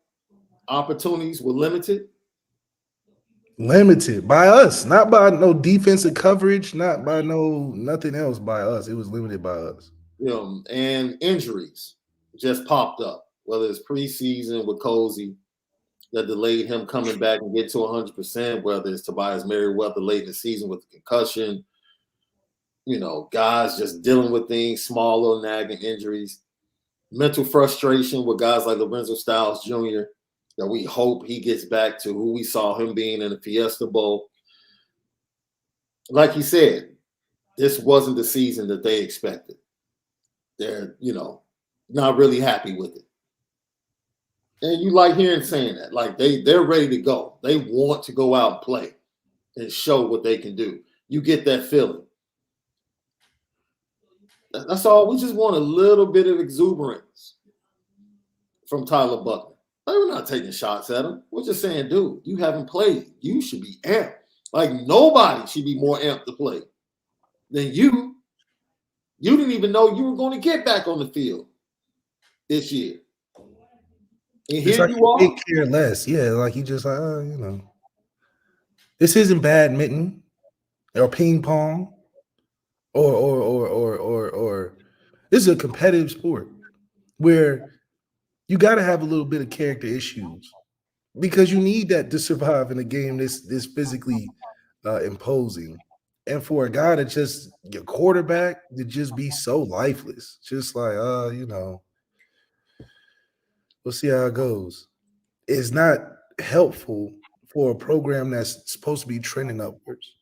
opportunities were limited. Limited by us, not by no defensive coverage, not by nothing else by us. It was limited by us. And injuries just popped up, whether it's preseason with Cozy that delayed him coming back and get to 100%, whether it's Tobias Merriweather late in the season with the concussion, guys just dealing with things, small little nagging injuries, mental frustration with guys like Lorenzo Styles Jr., that we hope he gets back to who we saw him being in the Fiesta Bowl. Like he said, this wasn't the season that they expected. They're, not really happy with it. And you like hearing saying that. Like they're ready to go. They want to go out and play and show what they can do. You get that feeling. That's all. We just want a little bit of exuberance from Tyler Buckner. We're not taking shots at him. We're just saying, dude, you haven't played. You should be amped. Like nobody should be more amped to play than you. You didn't even know you were going to get back on the field this year. And here like you are. They care less. Yeah, like he just like, this isn't badminton or ping pong or this is a competitive sport where you got to have a little bit of character issues because you need that to survive in a game this physically imposing. And for a guy that just your quarterback to just be so lifeless, just like we'll see how it goes. It's not helpful for a program that's supposed to be trending upwards.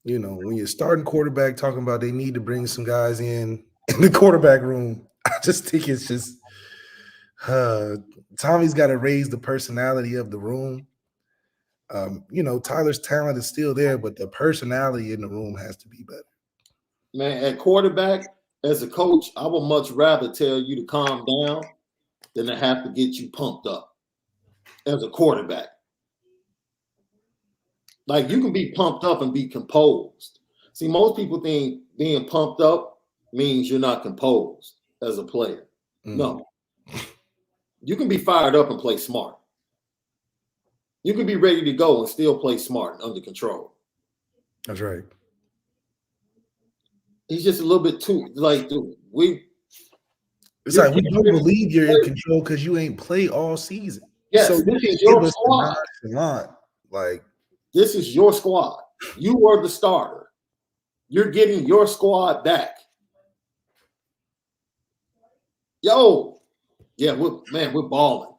When you're starting quarterback talking about they need to bring some guys in the quarterback room, I just think it's just Tommy's got to raise the personality of the room. Tyler's talent is still there, but the personality in the room has to be better. Man, at quarterback, as a coach, I would much rather tell you to calm down than to have to get you pumped up as a quarterback. Like you can be pumped up and be composed. See, most people think being pumped up means you're not composed as a player. No. You can be fired up and play smart. You can be ready to go and still play smart and under control. That's right. He's just a little bit too dude, it's like we don't believe you're in control because you ain't played all season. Yes, so this is your squad. This is your squad. You were the starter. You're getting your squad back. Yeah, we're balling.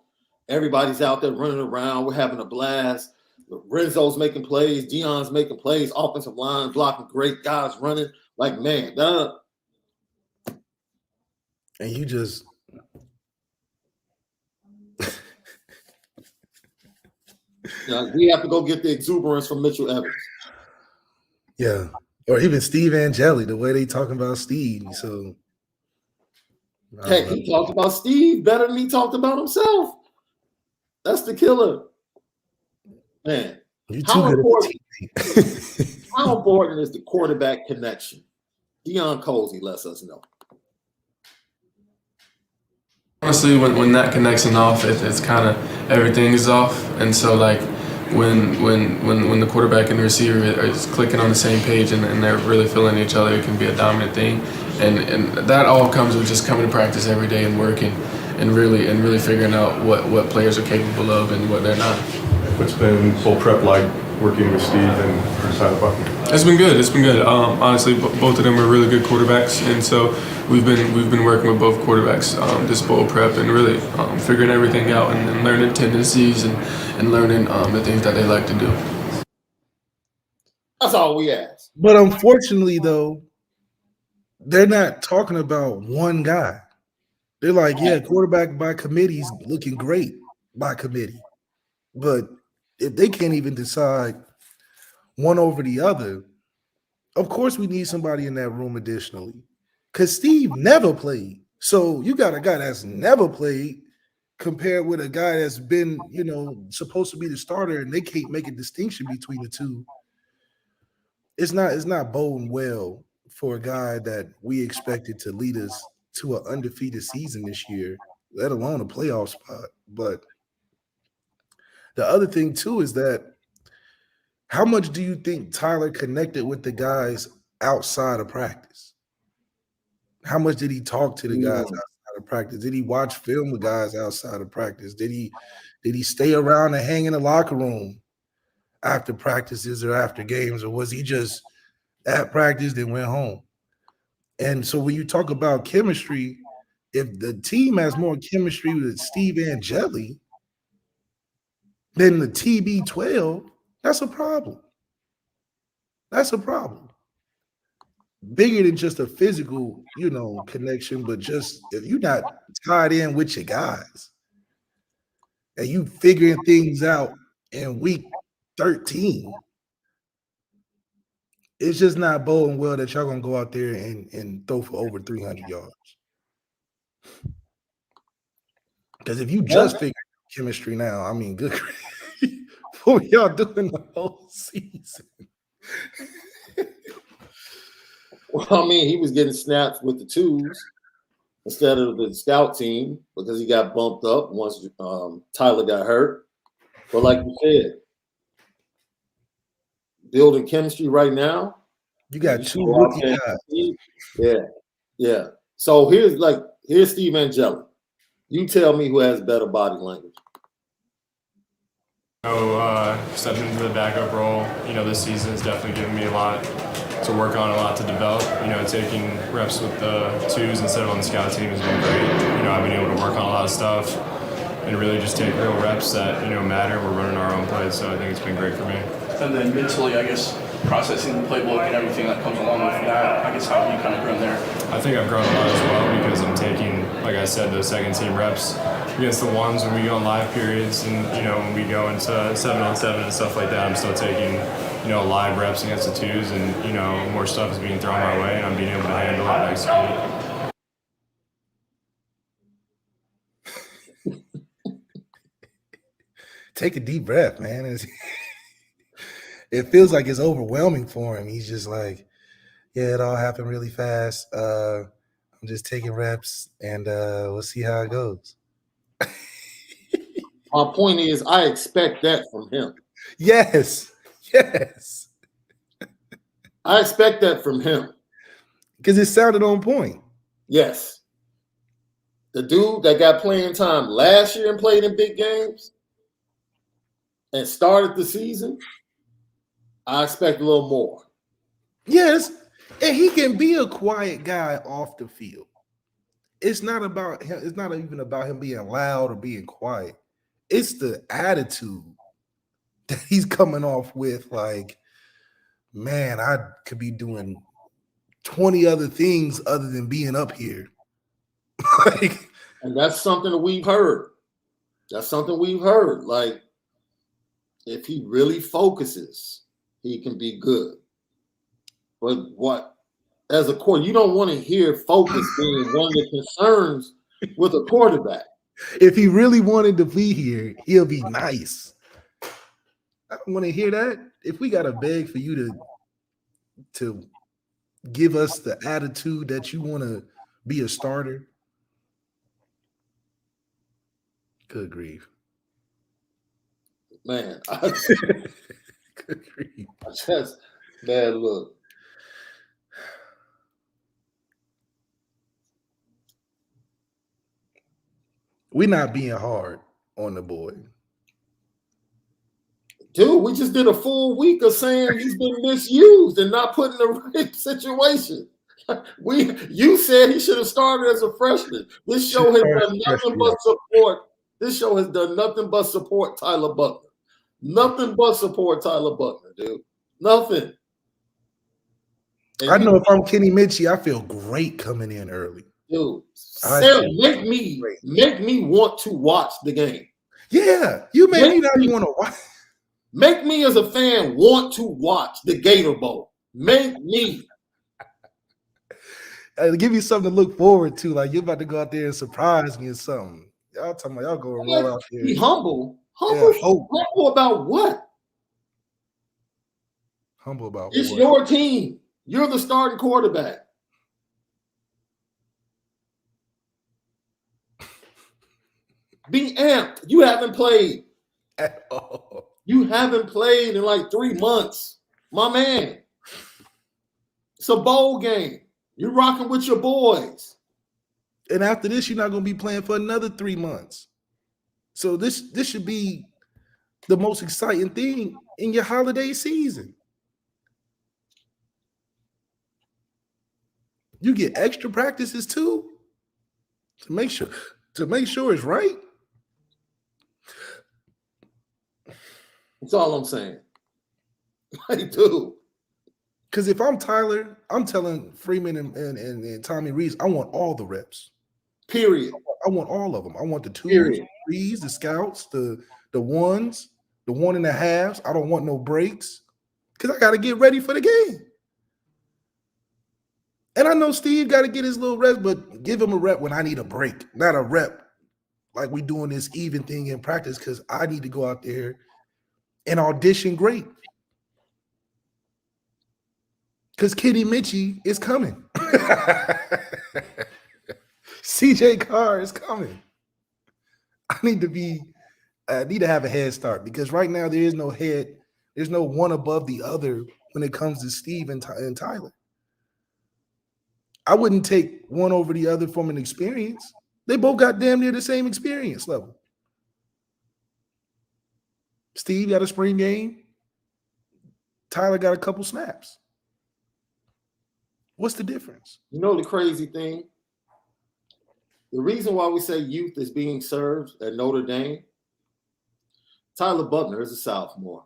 Everybody's out there running around. We're having a blast. Renzo's making plays. Dion's making plays. Offensive line blocking great. Guys running. Like, man. And you just... we have to go get the exuberance from Mitchell Evans. Yeah. Or even Steve Angeli, the way they talking about Steve. So... Hey, he talked about Steve better than he talked about himself. That's the killer. Man, how important is the quarterback connection? Deion Cozy lets us know. Honestly, when that connects off, it's kind of everything is off. And so, like, when the quarterback and the receiver is clicking on the same page and they're really feeling each other, it can be a dominant thing. And that all comes with just coming to practice every day and working and really figuring out what players are capable of and what they're not. What's been full prep like working with Steve and Tyler Buckner? It's been good. Honestly, both of them are really good quarterbacks, and so we've been working with both quarterbacks this bowl prep and really figuring everything out and learning tendencies and learning the things that they like to do. That's all we ask. But unfortunately, though, they're not talking about one guy. They're like, yeah, quarterback by committee's looking great by committee. But if they can't even decide one over the other, of course we need somebody in that room additionally. Because Steve never played. So you got a guy that's never played compared with a guy that's been, supposed to be the starter, and they can't make a distinction between the two. it's not boding well for a guy that we expected to lead us to an undefeated season this year, let alone a playoff spot. But the other thing too is that how much do you think Tyler connected with the guys outside of practice? How much did he talk to the guys outside of practice? Did he watch film with guys outside of practice? Did he stay around and hang in the locker room after practices or after games, or was he just at practice then went home? And so when you talk about chemistry, if the team has more chemistry with Steve Angeli than the TB12, that's a problem. That's a problem. Bigger than just a physical, connection, but just if you're not tied in with your guys and you figuring things out in week 13, it's just not boding well that y'all gonna go out there and throw for over 300 yards. Because if you just figure out chemistry now, I mean, good grief, what y'all doing the whole season? Well, I mean, he was getting snaps with the twos instead of the scout team because he got bumped up once Tyler got hurt. But like you said, building chemistry right now. You got two rookie guys. Yeah. So here's Steve Angeli. You tell me who has better body language. Stepping into the backup role, this season has definitely given me a lot to work on, a lot to develop. Taking reps with the twos instead of on the scout team has been great. I've been able to work on a lot of stuff and really just take real reps that, matter. We're running our own plays, so I think it's been great for me. And then mentally, I guess, processing the playbook and everything that comes along with that, I guess how have you kind of grown there? I think I've grown a lot as well because I'm taking, like I said, those second team reps against the ones when we go in live periods and, when we go into 7-on-7 and stuff like that. I'm still taking, live reps against the twos and, more stuff is being thrown my way and I'm being able to handle it and execute. Take a deep breath, man. It feels like it's overwhelming for him. He's just like, yeah, it all happened really fast. I'm just taking reps, and we'll see how it goes. My point is, I expect that from him. Yes. I expect that from him. Because it sounded on point. Yes. The dude that got playing time last year and played in big games and started the season, I expect a little more. Yes, and he can be a quiet guy off the field. It's not about him. It's not even about him being loud or being quiet. It's the attitude that he's coming off with. Like, man, I could be doing 20 other things other than being up here. And that's something that we've heard. Like, if he really focuses, he can be good. But as a core, you don't want to hear focus being one of the concerns with a quarterback. If he really wanted to be here, he'll be nice. I don't want to hear that. If we got to beg for you to give us the attitude that you want to be a starter, good grief. Man, good grief. Man, look. We're not being hard on the boy. Dude, we just did a full week of saying he's been misused and not put in the right situation. You said he should have started as a freshman. This show has done nothing but support. This show has done nothing but support Tyler Buckner. Nothing but support Tyler Buckner, dude. Nothing. And I know if I'm Kenny Mitchie, I feel great coming in early. Dude, make me want to watch the game. Yeah, you made me not even want to watch. Make me as a fan want to watch the Gator Bowl. Make me. Give you something to look forward to. Like you're about to go out there and surprise me or something. Y'all talking about y'all go and roll out there. Be humble. Humble about what? Humble about It's what? your team. You're the starting quarterback. Be amped. You haven't played. At all. You haven't played in like 3 months. My man. It's a bowl game. You're rocking with your boys. And after this, you're not going to be playing for another 3 months. So this should be the most exciting thing in your holiday season. You get extra practices too to make sure it's right. That's all I'm saying. I do. Because if I'm Tyler, I'm telling Freeman and Tommy Rees, I want all the reps. Period. I want all of them. I want the 2s, Period. 3s, the scouts, the 1s, the 1.5s. I don't want no breaks because I got to get ready for the game. And I know Steve got to get his little rest, but give him a rep when I need a break, not a rep like we doing this even thing in practice because I need to go out there and audition great. Because Kitty Mitchie is coming. CJ Carr is coming. I need to have a head start because right now there is no head. There's no one above the other when it comes to Steve and Tyler. I wouldn't take one over the other from an experience. They both got damn near the same experience level. Steve got a spring game. Tyler got a couple snaps. What's the difference? You know the crazy thing? The reason why we say youth is being served at Notre Dame, Tyler Buckner is a sophomore.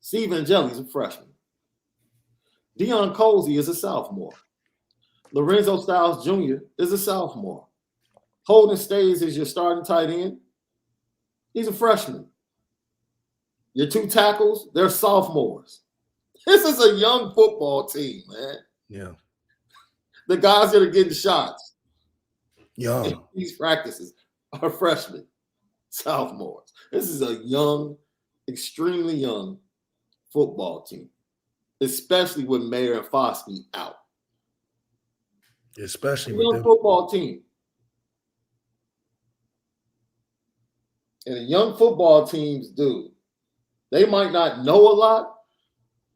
Steve Angeli's a freshman. Deion Colsey is a sophomore. Lorenzo Styles Jr. is a sophomore. Holden Stays is your starting tight end. He's a freshman. Your 2 tackles, they're sophomores. This is a young football team, man. Yeah. The guys that are getting shots Young. in these practices are freshmen, sophomores. This is a young, extremely young football team, especially with Mayer and Foskey out. Especially Young with them. football team. And the young football teams do. They might not know a lot,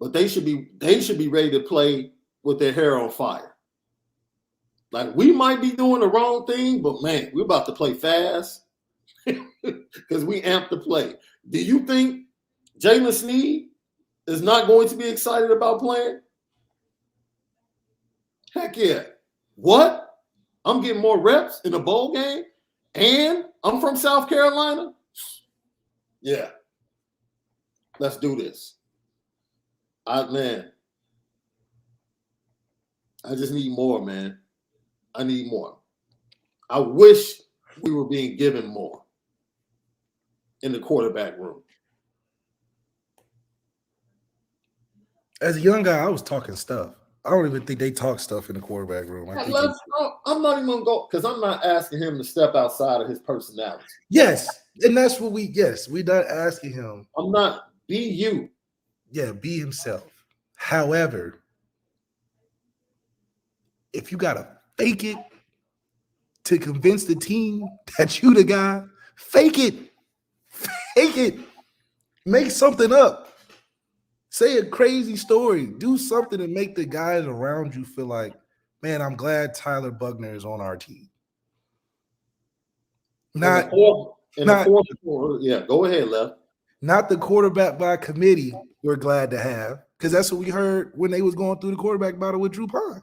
but they should be ready to play with their hair on fire. Like we might be doing the wrong thing, but man, we're about to play fast because we amped to play. Do you think Jalen Sneed is not going to be excited about playing? Heck yeah. What? I'm getting more reps in a bowl game and I'm from South Carolina? Yeah. Let's do this. I just need more, man. I need more. I wish we were being given more in the quarterback room. As a young guy, I was talking stuff. I don't even think they talk stuff in the quarterback room. I think I'm not even going to go because I'm not asking him to step outside of his personality. yes, and that's what we're not asking him. I'm not, be you. Yeah, be himself. However, if you got to fake it to convince the team that you the guy, fake it. Fake it. Make something up. Say a crazy story. Do something to make the guys around you feel like, man, I'm glad Tyler Buckner is on our team. Yeah, go ahead, Left. Not the quarterback by committee we're glad to have, because that's what we heard when they was going through the quarterback battle with Drew Pine.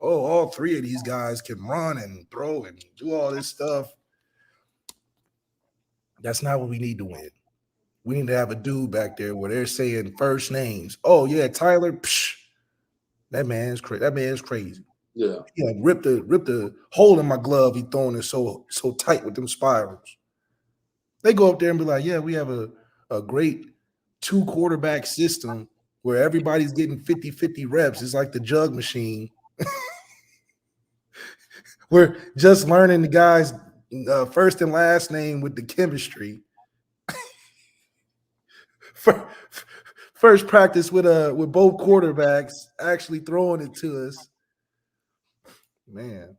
Oh, all 3 of these guys can run and throw and do all this stuff. That's not what we need to win. We need to have a dude back there where they're saying first names. Oh, yeah, Tyler, that man's crazy. That man's crazy. Yeah. He like ripped the hole in my glove. He throwing it so tight with them spirals. They go up there and be like, yeah, we have a great 2 quarterback system where everybody's getting 50-50 reps. It's like the jug machine. We're just learning the guy's first and last name with the chemistry. First practice with both quarterbacks actually throwing it to us. Man.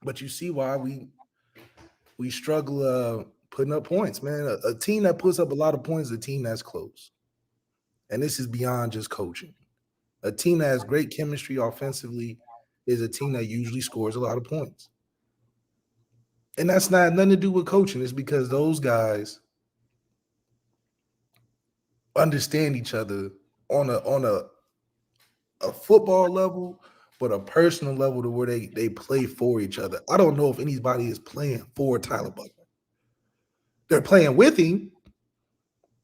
But you see why we struggle putting up points, man. A team that puts up a lot of points is a team that's close. And this is beyond just coaching. A team that has great chemistry offensively is a team that usually scores a lot of points. And that's not nothing to do with coaching. It's because those guys understand each other on a football level, but a personal level to where they play for each other. I don't know if anybody is playing for Tyler Buckner. They're playing with him,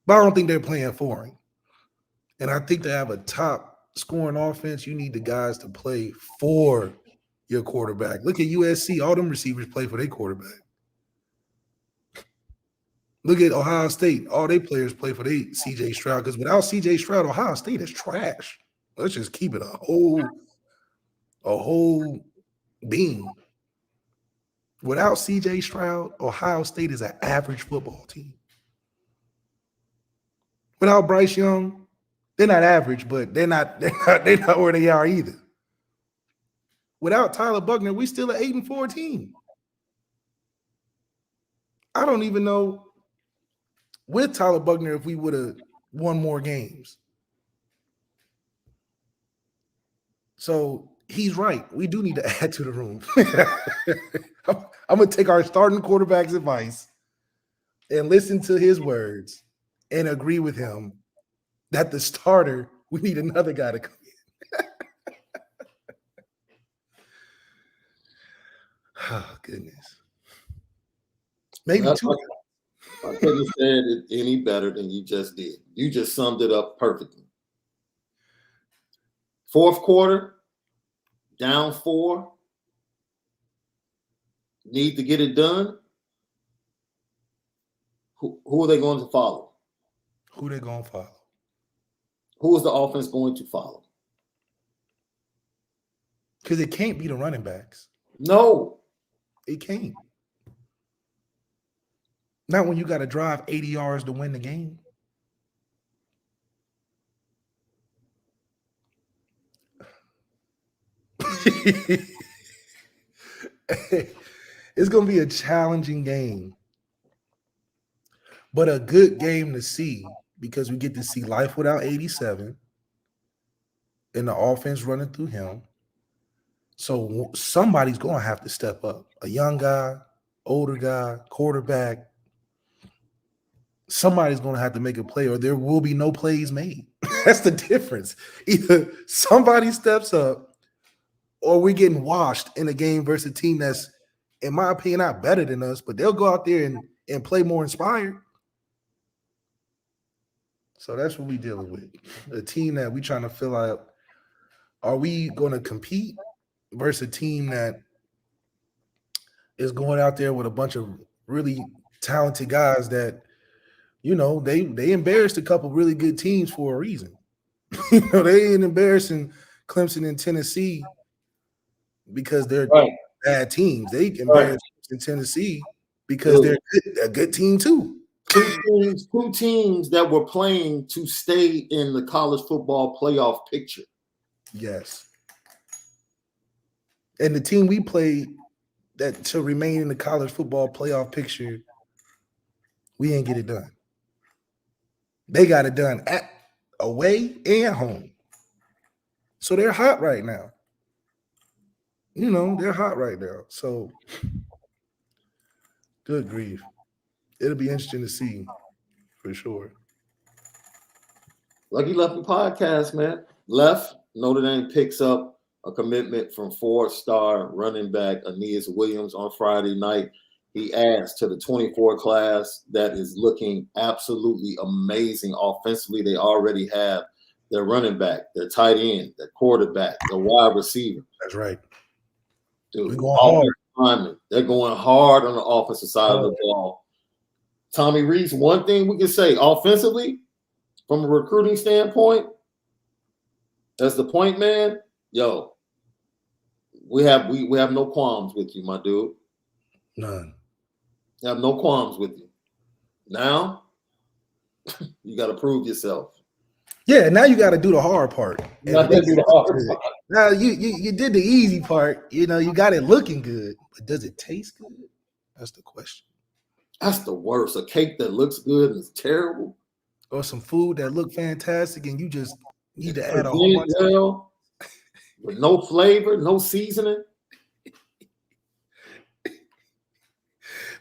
but I don't think they're playing for him. And I think to have a top scoring offense, you need the guys to play for your quarterback. Look at USC. All them receivers play for their quarterback. Look at Ohio State. All their players play for their CJ Stroud, because without CJ Stroud, Ohio State is trash. Let's just keep it a whole beam. Without CJ Stroud, Ohio State is an average football team. Without Bryce Young, they're not average, but they're not where they are either. Without Tyler Buckner, we still an 8-4 team. I don't even know with Tyler Buckner if we would have won more games. So he's right. We do need to add to the room. I'm going to take our starting quarterback's advice and listen to his words and agree with him that the starter, we need another guy to come in. Oh, goodness. Maybe two. I couldn't have said it any better than you just did. You just summed it up perfectly. Fourth quarter, down 4, need to get it done. Who are they going to follow? Who they going to follow? Who is the offense going to follow? Because it can't be the running backs. No. It can't. Not when you got to drive 80 yards to win the game. It's going to be a challenging game, but a good game to see because we get to see life without 87 and the offense running through him. So somebody's going to have to step up. A young guy, older guy, quarterback. Somebody's going to have to make a play or there will be no plays made. That's the difference. Either somebody steps up or we're getting washed in a game versus a team that's, in my opinion, not better than us, but they'll go out there and play more inspired. So that's what we're dealing with. A team that we're trying to fill out. Are we going to compete versus a team that is going out there with a bunch of really talented guys that, you know, they embarrassed a couple really good teams for a reason. You know, they ain't embarrassing Clemson and Tennessee because they're bad teams. They embarrassed Clemson and Tennessee because they're a good team too. Two teams that were playing to stay in the college football playoff picture. Yes. And the team we played that to remain in the college football playoff picture, we ain't get it done. They got it done at away and home. So they're hot right now. You know, they're hot right now. So good grief. It'll be interesting to see for sure. Lucky Lefty podcast, man. Notre Dame picks up a commitment from 4-star running back Aeneas Williams on Friday night. He adds to the 24 class that is looking absolutely amazing offensively. They already have their running back, their tight end, their quarterback, their wide receiver. That's right. Dude, we're going hard. They're going hard on the offensive side of the ball. Tommy Reese, one thing we can say offensively, from a recruiting standpoint, as the point man, yo, we have no qualms with you, my dude. None. I have no qualms with you. Now, you got to prove yourself. Yeah, now you got to do the hard part. You got to do the hard part. Now you did the easy part. You know, you got it looking good, but does it taste good? That's the question. That's the worst. A cake that looks good and is terrible. Or some food that look fantastic and you just need to add a whole bunch well, with no flavor, no seasoning.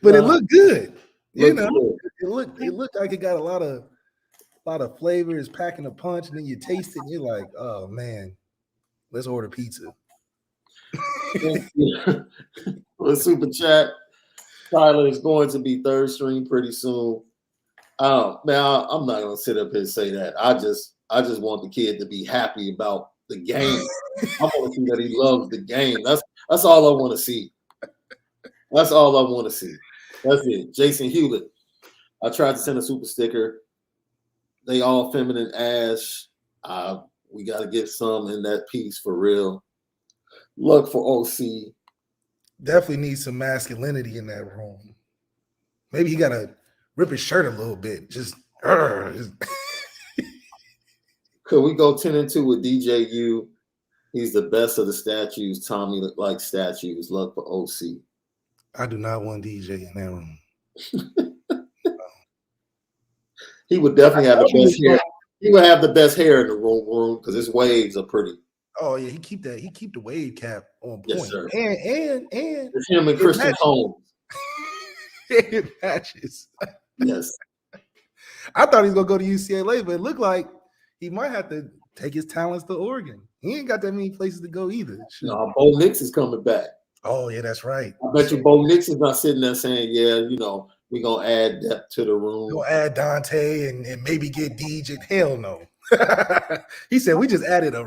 But it looked good. You Looks know, good. it looked like it got a lot of flavor. It's packing a punch, and then you taste it, and you're like, oh man, let's order pizza. Well, super chat. Tyler is going to be third string pretty soon. Man, I'm not gonna sit up here and say that. I just want the kid to be happy about the game. I want to see that he loves the game. That's all I want to see. That's all I want to see. That's it. Jason Hewlett. I tried to send a super sticker. They all feminine ash. We got to get some in that piece for real. Look for OC. Definitely needs some masculinity in that room. Maybe he got to rip his shirt a little bit. Just Could we go 10-2 with DJU? He's the best of the statues. Tommy look like statues. Look for OC. I do not want DJ in that room. He would definitely have the best hair. He would have the best hair in the room because his waves are pretty. Oh yeah, he keep the wave cap on point. Yes, sir. And it's him and Christian Holmes. It matches. Yes. I thought he was gonna go to UCLA, but it looked like he might have to take his talents to Oregon. He ain't got that many places to go either. No, Bo Nix is coming back. Oh yeah, that's right. I bet you Bo Nix is not sitting there saying, "Yeah, we're gonna add depth to the room. We'll add Dante and maybe get DJ." Hell no. He said we just added a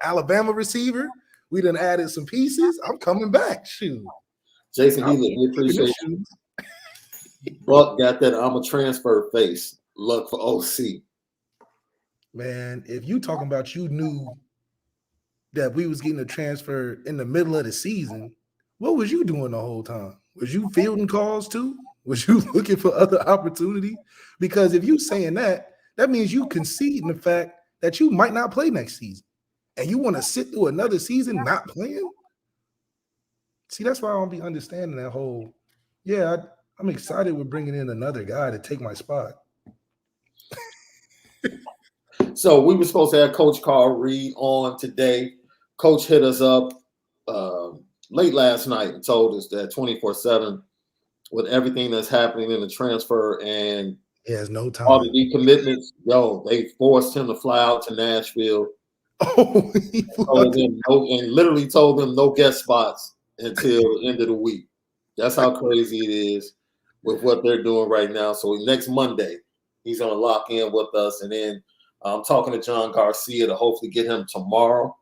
Alabama receiver. We done added some pieces. I'm coming back. Shoot. Jason Hewlett, we appreciate you. Buck got that I'm a transfer face. Look for OC. Man, if you talking about you knew that we was getting a transfer in the middle of the season, what was you doing the whole time? Was you fielding calls too? Was you looking for other opportunity? Because if you saying that means you conceding the fact that you might not play next season. And you want to sit through another season not playing? See, that's why I don't be understanding that whole, I'm excited we're bringing in another guy to take my spot. So we were supposed to have Coach Carl Reed on today. Coach hit us up late last night and told us that 24/7 with everything that's happening in the transfer and he has no time. All the decommitments, they forced him to fly out to Nashville. And literally told them no guest spots until the end of the week. That's how crazy it is with what they're doing right now. So next Monday, he's going to lock in with us. And then I'm talking to John Garcia to hopefully get him tomorrow.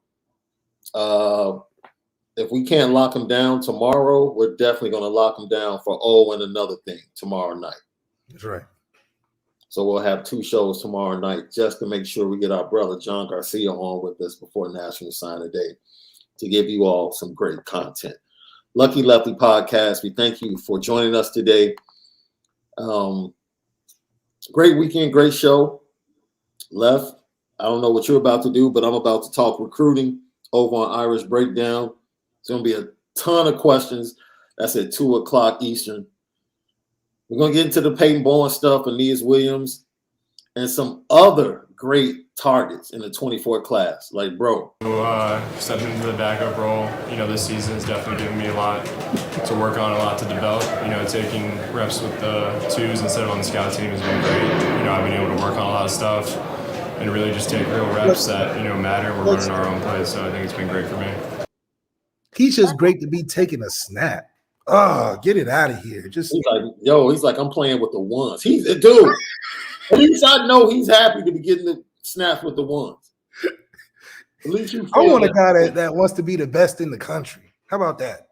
If we can't lock him down tomorrow, we're definitely going to lock him down for and another thing tomorrow night. That's right. So we'll have 2 shows tomorrow night just to make sure we get our brother John Garcia on with us before National Signing Day to give you all some great content. Lucky Lefty Podcast, we thank you for joining us today. Great weekend, great show. Left, I don't know what you're about to do, but I'm about to talk recruiting over on Irish Breakdown. It's going to be a ton of questions. That's at 2 o'clock Eastern. We're going to get into the Peyton Bowen stuff, Aeneas Williams, and some other great targets in the 24 class. Like, bro. Stepping into the backup role, this season has definitely given me a lot to work on, a lot to develop. Taking reps with the 2s instead of on the scout team has been great. I've been able to work on a lot of stuff and really just take real reps that, matter. We're running our own plays, so I think it's been great for me. He's just great to be taking a snap. Get it out of here. He's like, I'm playing with the ones. He's a dude. At least I know he's happy to be getting the snaps with the ones. At least I want a guy that wants to be the best in the country. How about that?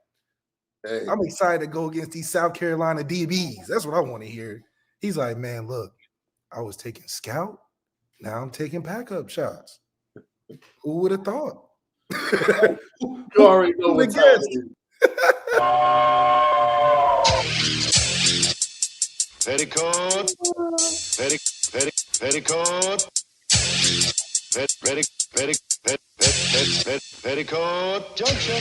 Hey. I'm excited to go against these South Carolina DBs. That's what I want to hear. He's like, man, look, I was taking scout. Now I'm taking backup shots. Who would have thought? You already know what time it is. Petticoat. Petticoat Junction.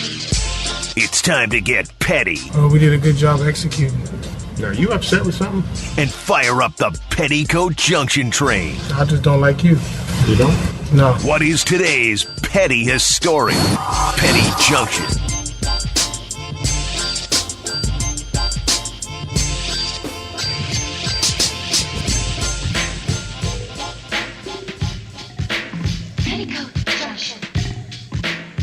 It's time to get petty Oh, we did a good job executing. Are you upset with something? and fire up the Petticoat Junction train. I just don't like you. You don't? No. What is today's petty history? Petty Junction.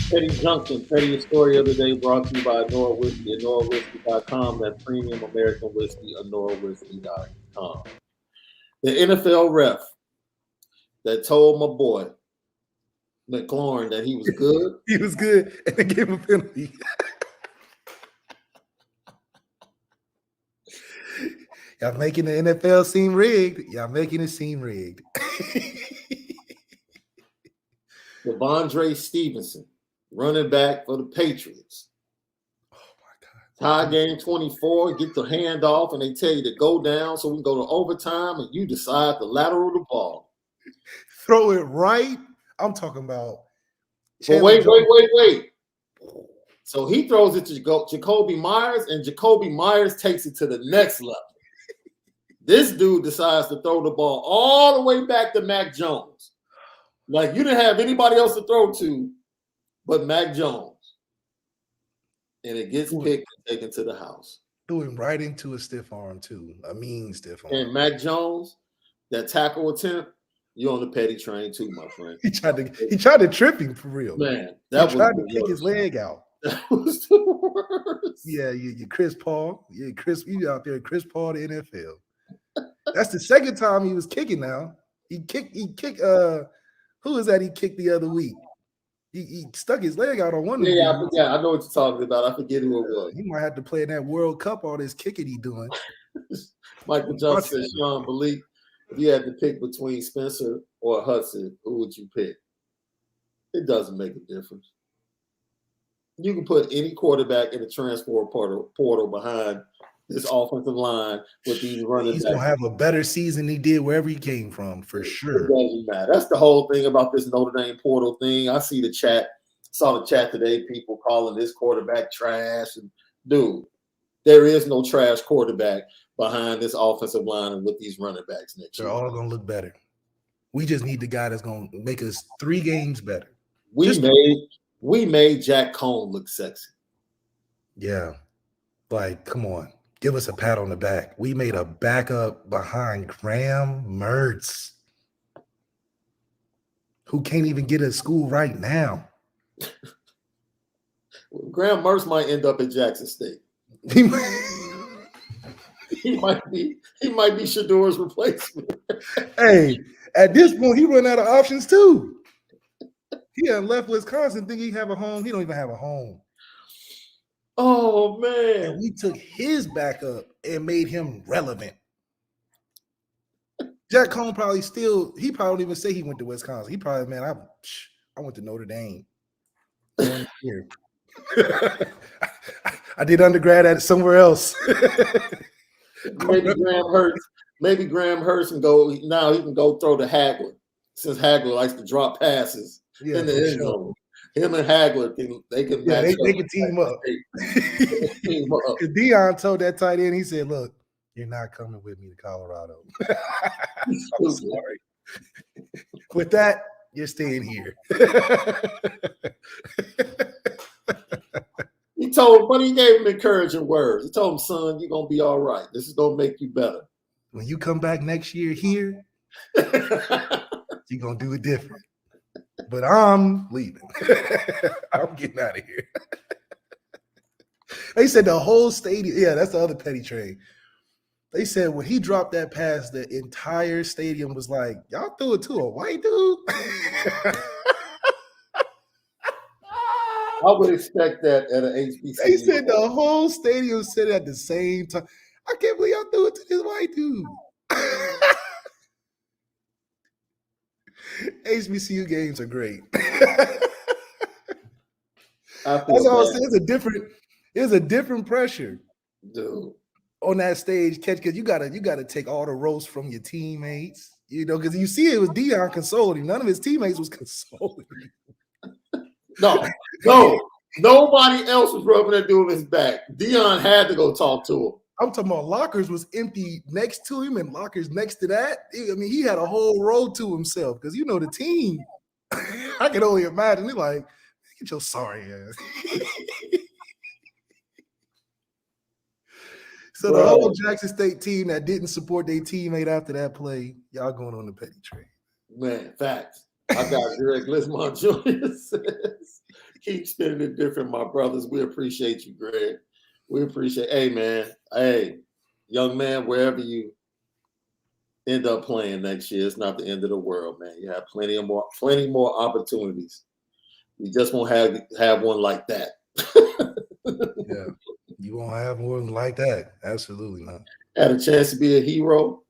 Petty Junction, Petty Story of the Day, brought to you by Onora Whiskey, OnoraWhiskey.com, that premium American whiskey, OnoraWhiskey.com. The NFL ref that told my boy McLaurin that he was good. He was good, and they gave him a penalty. Y'all making the NFL seem rigged. Y'all making it seem rigged. Devondre Stevenson, running back for the Patriots. Oh my God. Tie game 24, get the handoff, and they tell you to go down so we can go to overtime, and you decide to lateral the ball. Throw it right. I'm talking about. But wait. So he throws it to Jacoby Myers, and Jacoby Myers takes it to the next level. This dude decides to throw the ball all the way back to Mac Jones. Like, you didn't have anybody else to throw to but Mac Jones. And it gets picked and taken to the house. Threw him right into a stiff arm, too. A mean stiff arm. And Mac Jones, that tackle attempt, you're on the petty train too, my friend. He tried to trip him for real. Man, He tried to kick his leg out. That was the worst. Yeah, you Chris Paul. Yeah, you out there, Chris Paul, the NFL. That's the second time he was kicking now. He kicked who is that he kicked the other week? He stuck his leg out on one of them. Yeah, I forget. I know what you're talking about. I forget who it was. He might have to play in that World Cup, all this kicking he doing. Michael Johnson said, Shaun, Malik, if you had to pick between Spencer or Hudson, who would you pick? It doesn't make a difference. You can put any quarterback in the transfer portal behind this offensive line with these running backs. He's going to have a better season than he did wherever he came from, for sure. It doesn't matter. That's the whole thing about this Notre Dame portal thing. I see the chat. Saw the chat today, people calling this quarterback trash. And dude, there is no trash quarterback behind this offensive line and with these running backs next year. They're all going to look better. We just need the guy that's going to make us 3 games better. We made Jack Cohn look sexy. Yeah. Like, come on. Give us a pat on the back. We made a backup behind Graham Mertz, who can't even get to school right now. Graham Mertz might end up at Jackson State. He might be Shador's replacement. Hey, at this point, he run out of options too. He had left Wisconsin thinking he have a home. He don't even have a home. Oh, man. And we took his backup and made him relevant. Jack Cohn probably don't even say he went to Wisconsin. He probably, man, I went to Notre Dame. Here. I did undergrad at somewhere else. Maybe Graham Hurst can go now. He can go throw to Hagler, since Hagler likes to drop passes in the end zone. Him and Hagler can team up. Because Deion told that tight end, he said, "Look, you're not coming with me to Colorado." I'm sorry. With that, you're staying here. He gave him encouraging words. He told him, son, you're going to be all right. This is going to make you better. When you come back next year here, you're going to do it different. But I'm leaving. I'm getting out of here. They said the whole stadium. Yeah, that's the other petty train. They said when he dropped that pass, the entire stadium was like, y'all threw it to a white dude? I would expect that at an HBCU. They said the whole stadium said it at the same time. I can't believe y'all threw it to this white dude. HBCU games are great. That's all I'm saying. It's a different pressure, dude, on that stage catch, because you gotta take all the roast from your teammates. because you see it was Deion consoling him. None of his teammates was consoling him. No, nobody else was rubbing that dude on his back. Deion had to go talk to him. I'm talking about lockers was empty next to him and lockers next to that. I mean, he had a whole row to himself because the team. I can only imagine. They're like, get your sorry ass. So the whole Jackson State team that didn't support their teammate after that play, y'all going on the petty train. Man, facts. I got Greg Lismont Jr. says, keep spinning it different, my brothers. We appreciate you, Greg. We appreciate. Hey, man. Hey, young man, wherever you end up playing next year, it's not the end of the world, man. You have plenty more opportunities. You just won't have one like that. Yeah, you won't have one like that. Absolutely not. Had a chance to be a hero.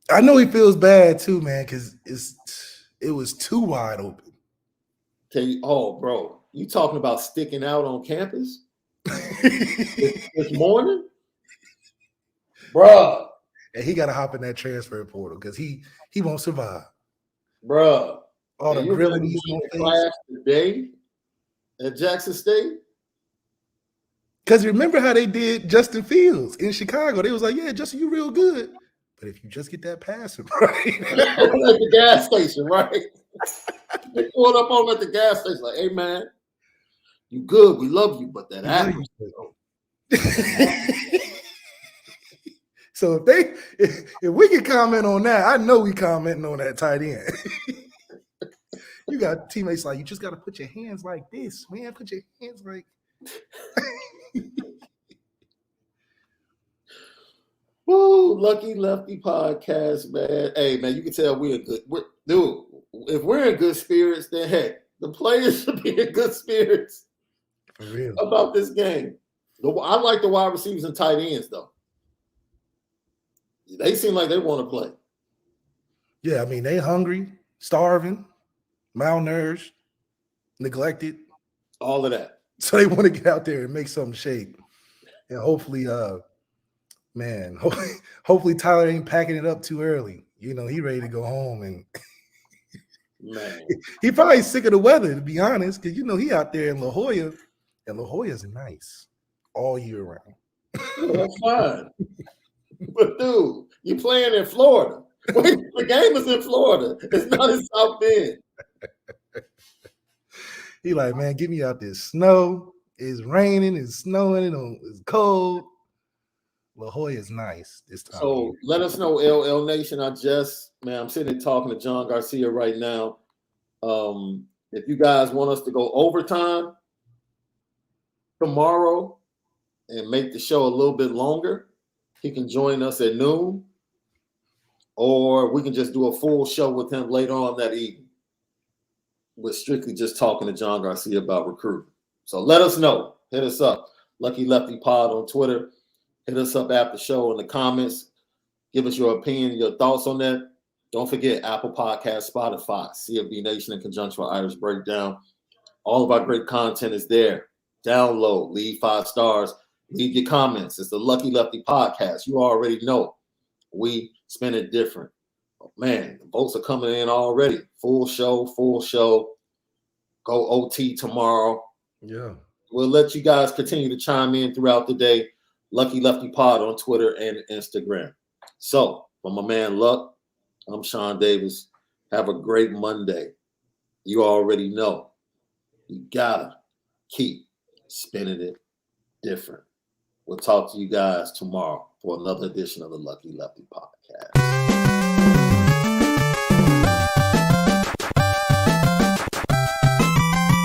I know he feels bad too, man, because it was too wide open. Bro, you talking about sticking out on campus this morning? Bruh. And he got to hop in that transfer portal because he won't survive. Bruh. All the grilling he's in class today at Jackson State. Because remember how they did Justin Fields in Chicago? They was like, yeah, Justin, you real good. But if you just get that passing right. At the gas station, right? They pulled up on at the gas station like, hey, man, you good. We love you, but that happens. So if we can comment on that, I know we commenting on that tight end. You got teammates like, you just got to put your hands like this, man. Put your hands like. Woo, Lucky Lefty podcast, man. Hey, man, you can tell we're good. Dude, if we're in good spirits, then heck, the players should be in good spirits for real about this game. I like the wide receivers and tight ends, though. They seem like they want to play. Yeah, I mean, they hungry, starving, malnourished, neglected. All of that. So they want to get out there and make something shake. And hopefully, hopefully Tyler ain't packing it up too early. He ready to go home. And man, he probably sick of the weather, to be honest, because he out there in La Jolla, and La Jolla's nice all year round. That's fine. But dude, you playing in Florida. The game is in Florida. It's not in South Bend. He like, man, get me out there. Snow. It's raining. It's snowing. It's cold. La Jolla is nice this time. So let us know, LL Nation. I'm sitting here talking to John Garcia right now. If you guys want us to go overtime tomorrow and make the show a little bit longer, he can join us at noon, or we can just do a full show with him later on that evening. We're strictly just talking to John Garcia about recruiting. So let us know. Hit us up. Lucky Lefty Pod on Twitter. Hit us up after the show in the comments. Give us your opinion, your thoughts on that. Don't forget Apple Podcasts, Spotify, CFB Nation in conjunction with Irish Breakdown. All of our great content is there. Download, leave 5 stars, leave your comments. It's the Lucky Lefty Podcast. You already know. We spin it different. Oh, man, the votes are coming in already. Full show. Go OT tomorrow. Yeah. We'll let you guys continue to chime in throughout the day. Lucky Lefty Pod on Twitter and Instagram. So, for my man Luck, I'm Shaun Davis. Have a great Monday. You already know. You gotta keep spinning it different. We'll talk to you guys tomorrow for another edition of the Lucky Lefty Podcast.